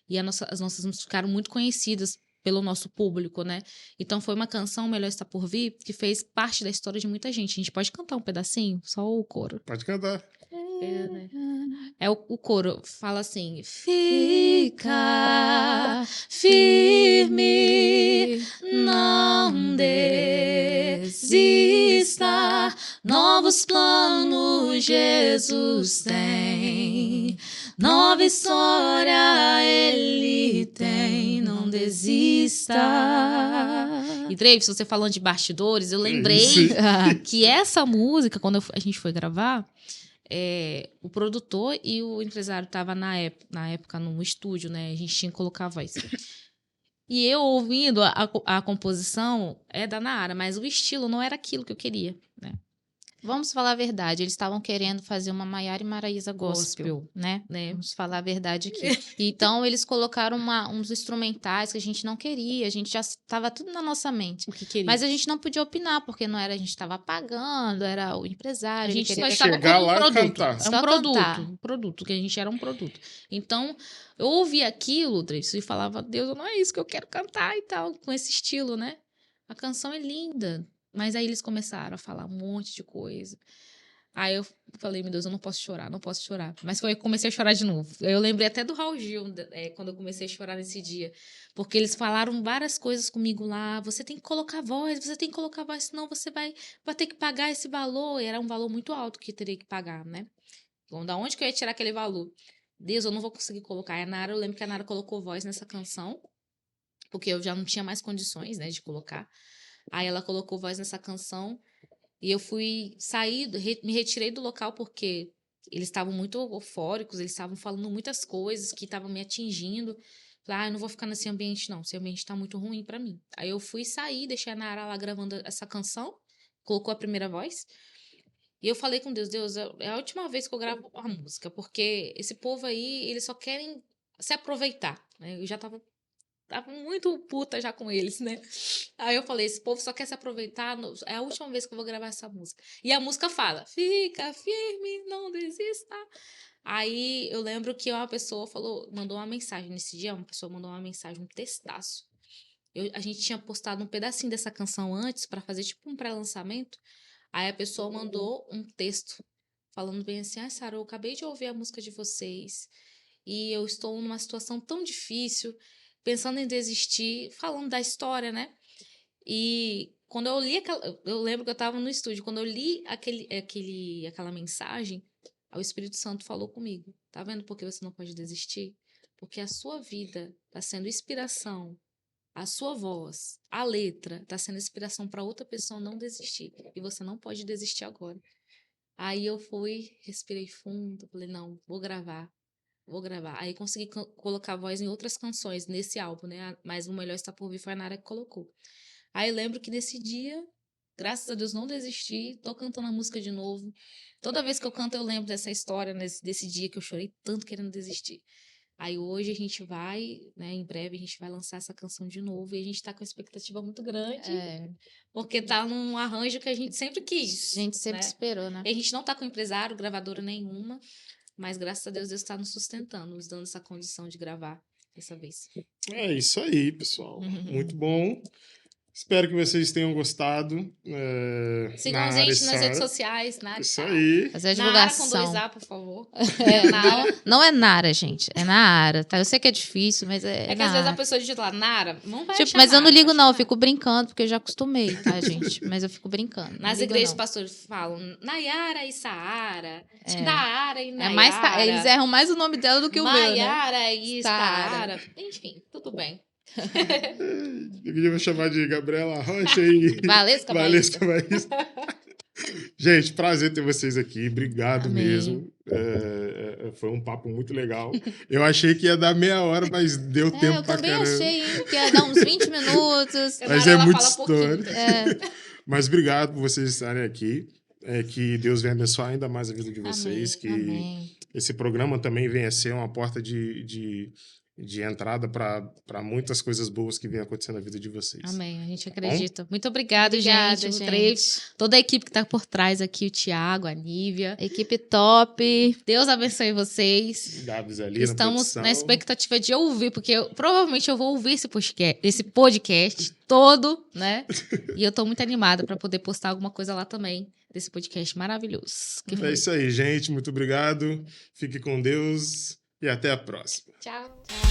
[SPEAKER 2] e as nossas músicas ficaram muito conhecidas pelo nosso público, né? Então foi uma canção, Melhor Está Por Vir, que fez parte da história de muita gente. A gente pode cantar um pedacinho? Só o coro.
[SPEAKER 1] Pode cantar.
[SPEAKER 2] O coro fala assim: fica firme, não desista, novos planos Jesus tem, nova história Ele tem, não desista. E Dreyfus, você falando de bastidores, eu lembrei que essa música, quando a gente foi gravar, o produtor e o empresário estavam na época no estúdio, né? A gente tinha que colocar a voz. E eu ouvindo a composição é da Nara, mas o estilo não era aquilo que eu queria, né?
[SPEAKER 3] Vamos falar a verdade, eles estavam querendo fazer uma Maiara e Maraísa gospel, né? Vamos falar a verdade aqui. Então, eles colocaram uns instrumentais que a gente não queria, a gente já estava tudo na nossa mente.
[SPEAKER 2] O que queria.
[SPEAKER 3] Mas a gente não podia opinar, porque não era a gente estava pagando, era o empresário.
[SPEAKER 2] A gente
[SPEAKER 3] ele
[SPEAKER 2] só
[SPEAKER 3] queria
[SPEAKER 2] estava
[SPEAKER 1] chegar
[SPEAKER 2] como um
[SPEAKER 1] lá e
[SPEAKER 2] produto.
[SPEAKER 1] cantar.
[SPEAKER 2] É
[SPEAKER 3] Só
[SPEAKER 2] um produto.
[SPEAKER 3] cantar.
[SPEAKER 2] Um produto, que a gente era um produto. Então, eu ouvia aquilo, Tracy, e falava, Deus, não é isso que eu quero cantar e tal, com esse estilo, né? A canção é linda. Mas aí eles começaram a falar um monte de coisa. Aí eu falei, meu Deus, eu não posso chorar, não posso chorar. Mas foi eu comecei a chorar de novo. Eu lembrei até do Raul Gil, quando eu comecei a chorar nesse dia. Porque eles falaram várias coisas comigo lá. Você tem que colocar voz, senão você vai ter que pagar esse valor. E era um valor muito alto que teria que pagar, né? Então, da onde que eu ia tirar aquele valor? Deus, eu não vou conseguir colocar. Eu lembro que a Nara colocou voz nessa canção, porque eu já não tinha mais condições, né, de colocar. Aí ela colocou voz nessa canção. E eu fui sair, me retirei do local porque eles estavam muito eufóricos, eles estavam falando muitas coisas que estavam me atingindo. Falei, eu não vou ficar nesse ambiente, não. Esse ambiente tá muito ruim pra mim. Aí eu fui sair, deixei a Nara lá gravando essa canção, colocou a primeira voz. E eu falei com Deus, é a última vez que eu gravo a música, porque esse povo aí, eles só querem se aproveitar, né? Eu já tava muito puta já com eles, né? Aí eu falei, esse povo só quer se aproveitar, é a última vez que eu vou gravar essa música. E a música fala, fica firme, não desista. Aí eu lembro que uma pessoa mandou uma mensagem nesse dia, uma pessoa mandou uma mensagem, um textaço. A gente tinha postado um pedacinho dessa canção antes para fazer tipo um pré-lançamento. Aí a pessoa mandou um texto falando bem assim, Sara, eu acabei de ouvir a música de vocês e eu estou numa situação tão difícil, pensando em desistir, falando da história, né? E quando eu li eu lembro que eu estava no estúdio, quando eu li aquela mensagem, o Espírito Santo falou comigo, tá vendo por que você não pode desistir? Porque a sua vida está sendo inspiração, a sua voz, a letra está sendo inspiração para outra pessoa não desistir, e você não pode desistir agora. Aí eu fui, respirei fundo, falei, não, vou gravar. Aí consegui colocar voz em outras canções nesse álbum, né? Mas o Melhor Está Por Vir foi a Nara que colocou. Aí lembro que nesse dia, graças a Deus, não desisti, tô cantando a música de novo. Toda vez que eu canto, eu lembro dessa história, desse dia que eu chorei tanto querendo desistir. Aí hoje a gente vai, né? Em breve a gente vai lançar essa canção de novo e a gente tá com uma expectativa muito grande. Porque tá num arranjo que a gente sempre quis.
[SPEAKER 3] A gente sempre esperou, né?
[SPEAKER 2] E a gente não tá com empresário, gravadora nenhuma. Mas graças a Deus está nos sustentando, nos dando essa condição de gravar dessa vez.
[SPEAKER 1] É isso aí, pessoal. Muito bom. Espero que vocês tenham gostado.
[SPEAKER 2] Sigam a gente nas redes sociais, Nara.
[SPEAKER 1] Isso aí.
[SPEAKER 3] Fazer a
[SPEAKER 2] Nara com
[SPEAKER 3] divulgação.
[SPEAKER 2] 2A, por favor.
[SPEAKER 3] Não é Nara, gente. É Nara, tá? Eu sei que é difícil, mas é
[SPEAKER 2] É que às vezes
[SPEAKER 3] Nara.
[SPEAKER 2] a pessoa digita lá, Nara, não vai
[SPEAKER 3] Tipo,
[SPEAKER 2] achar
[SPEAKER 3] mas eu não
[SPEAKER 2] Nara,
[SPEAKER 3] ligo,
[SPEAKER 2] vai
[SPEAKER 3] não. Eu
[SPEAKER 2] achar
[SPEAKER 3] fico brincando, porque eu já acostumei, tá, gente? Mas eu fico brincando.
[SPEAKER 2] Nas
[SPEAKER 3] não ligo,
[SPEAKER 2] igrejas,
[SPEAKER 3] não.
[SPEAKER 2] os pastores falam Nayara e Saara,
[SPEAKER 3] É.
[SPEAKER 2] Nayara e
[SPEAKER 3] É
[SPEAKER 2] Nayara.
[SPEAKER 3] mais, eles erram mais o nome dela do que o meu, né?
[SPEAKER 2] Maiara e
[SPEAKER 3] Saara.
[SPEAKER 2] Saara. Enfim, tudo bem.
[SPEAKER 1] Eu vou chamar de Gabriela Rocha e
[SPEAKER 2] Valesca
[SPEAKER 1] Valesca Baísta. Gente, prazer ter vocês aqui. Obrigado
[SPEAKER 3] Amém.
[SPEAKER 1] mesmo. Foi um papo muito legal. Eu achei que ia dar meia hora, mas deu tempo
[SPEAKER 3] Eu
[SPEAKER 1] pra
[SPEAKER 3] também
[SPEAKER 1] caramba.
[SPEAKER 3] achei, hein, que ia dar uns 20 minutos.
[SPEAKER 1] Mas
[SPEAKER 2] Nara,
[SPEAKER 1] é
[SPEAKER 2] ela
[SPEAKER 1] muita
[SPEAKER 2] fala pouquinho,
[SPEAKER 1] história.
[SPEAKER 2] tá?
[SPEAKER 1] Mas obrigado por vocês estarem aqui. Que Deus venha abençoar ainda mais a vida de vocês. Que
[SPEAKER 3] Amém.
[SPEAKER 1] esse programa também venha a ser uma porta de entrada para muitas coisas boas que vêm acontecendo na vida de vocês.
[SPEAKER 3] Amém, a gente
[SPEAKER 1] Tá
[SPEAKER 3] acredita. Muito obrigada,
[SPEAKER 2] Obrigada,
[SPEAKER 3] gente. O
[SPEAKER 2] gente.
[SPEAKER 3] Dreyfus,
[SPEAKER 2] Toda a equipe que tá por trás aqui, o Thiago, a Nívia.
[SPEAKER 3] equipe top.
[SPEAKER 2] Deus abençoe vocês.
[SPEAKER 1] Dados ali
[SPEAKER 2] Estamos
[SPEAKER 1] na
[SPEAKER 2] na
[SPEAKER 1] produção.
[SPEAKER 2] expectativa de ouvir, porque provavelmente eu vou ouvir esse podcast todo, né? E eu tô muito animada para poder postar alguma coisa lá também desse podcast maravilhoso. Que
[SPEAKER 1] É
[SPEAKER 2] foi.
[SPEAKER 1] isso aí, gente. Muito obrigado. Fique com Deus e até a próxima.
[SPEAKER 2] Tchau.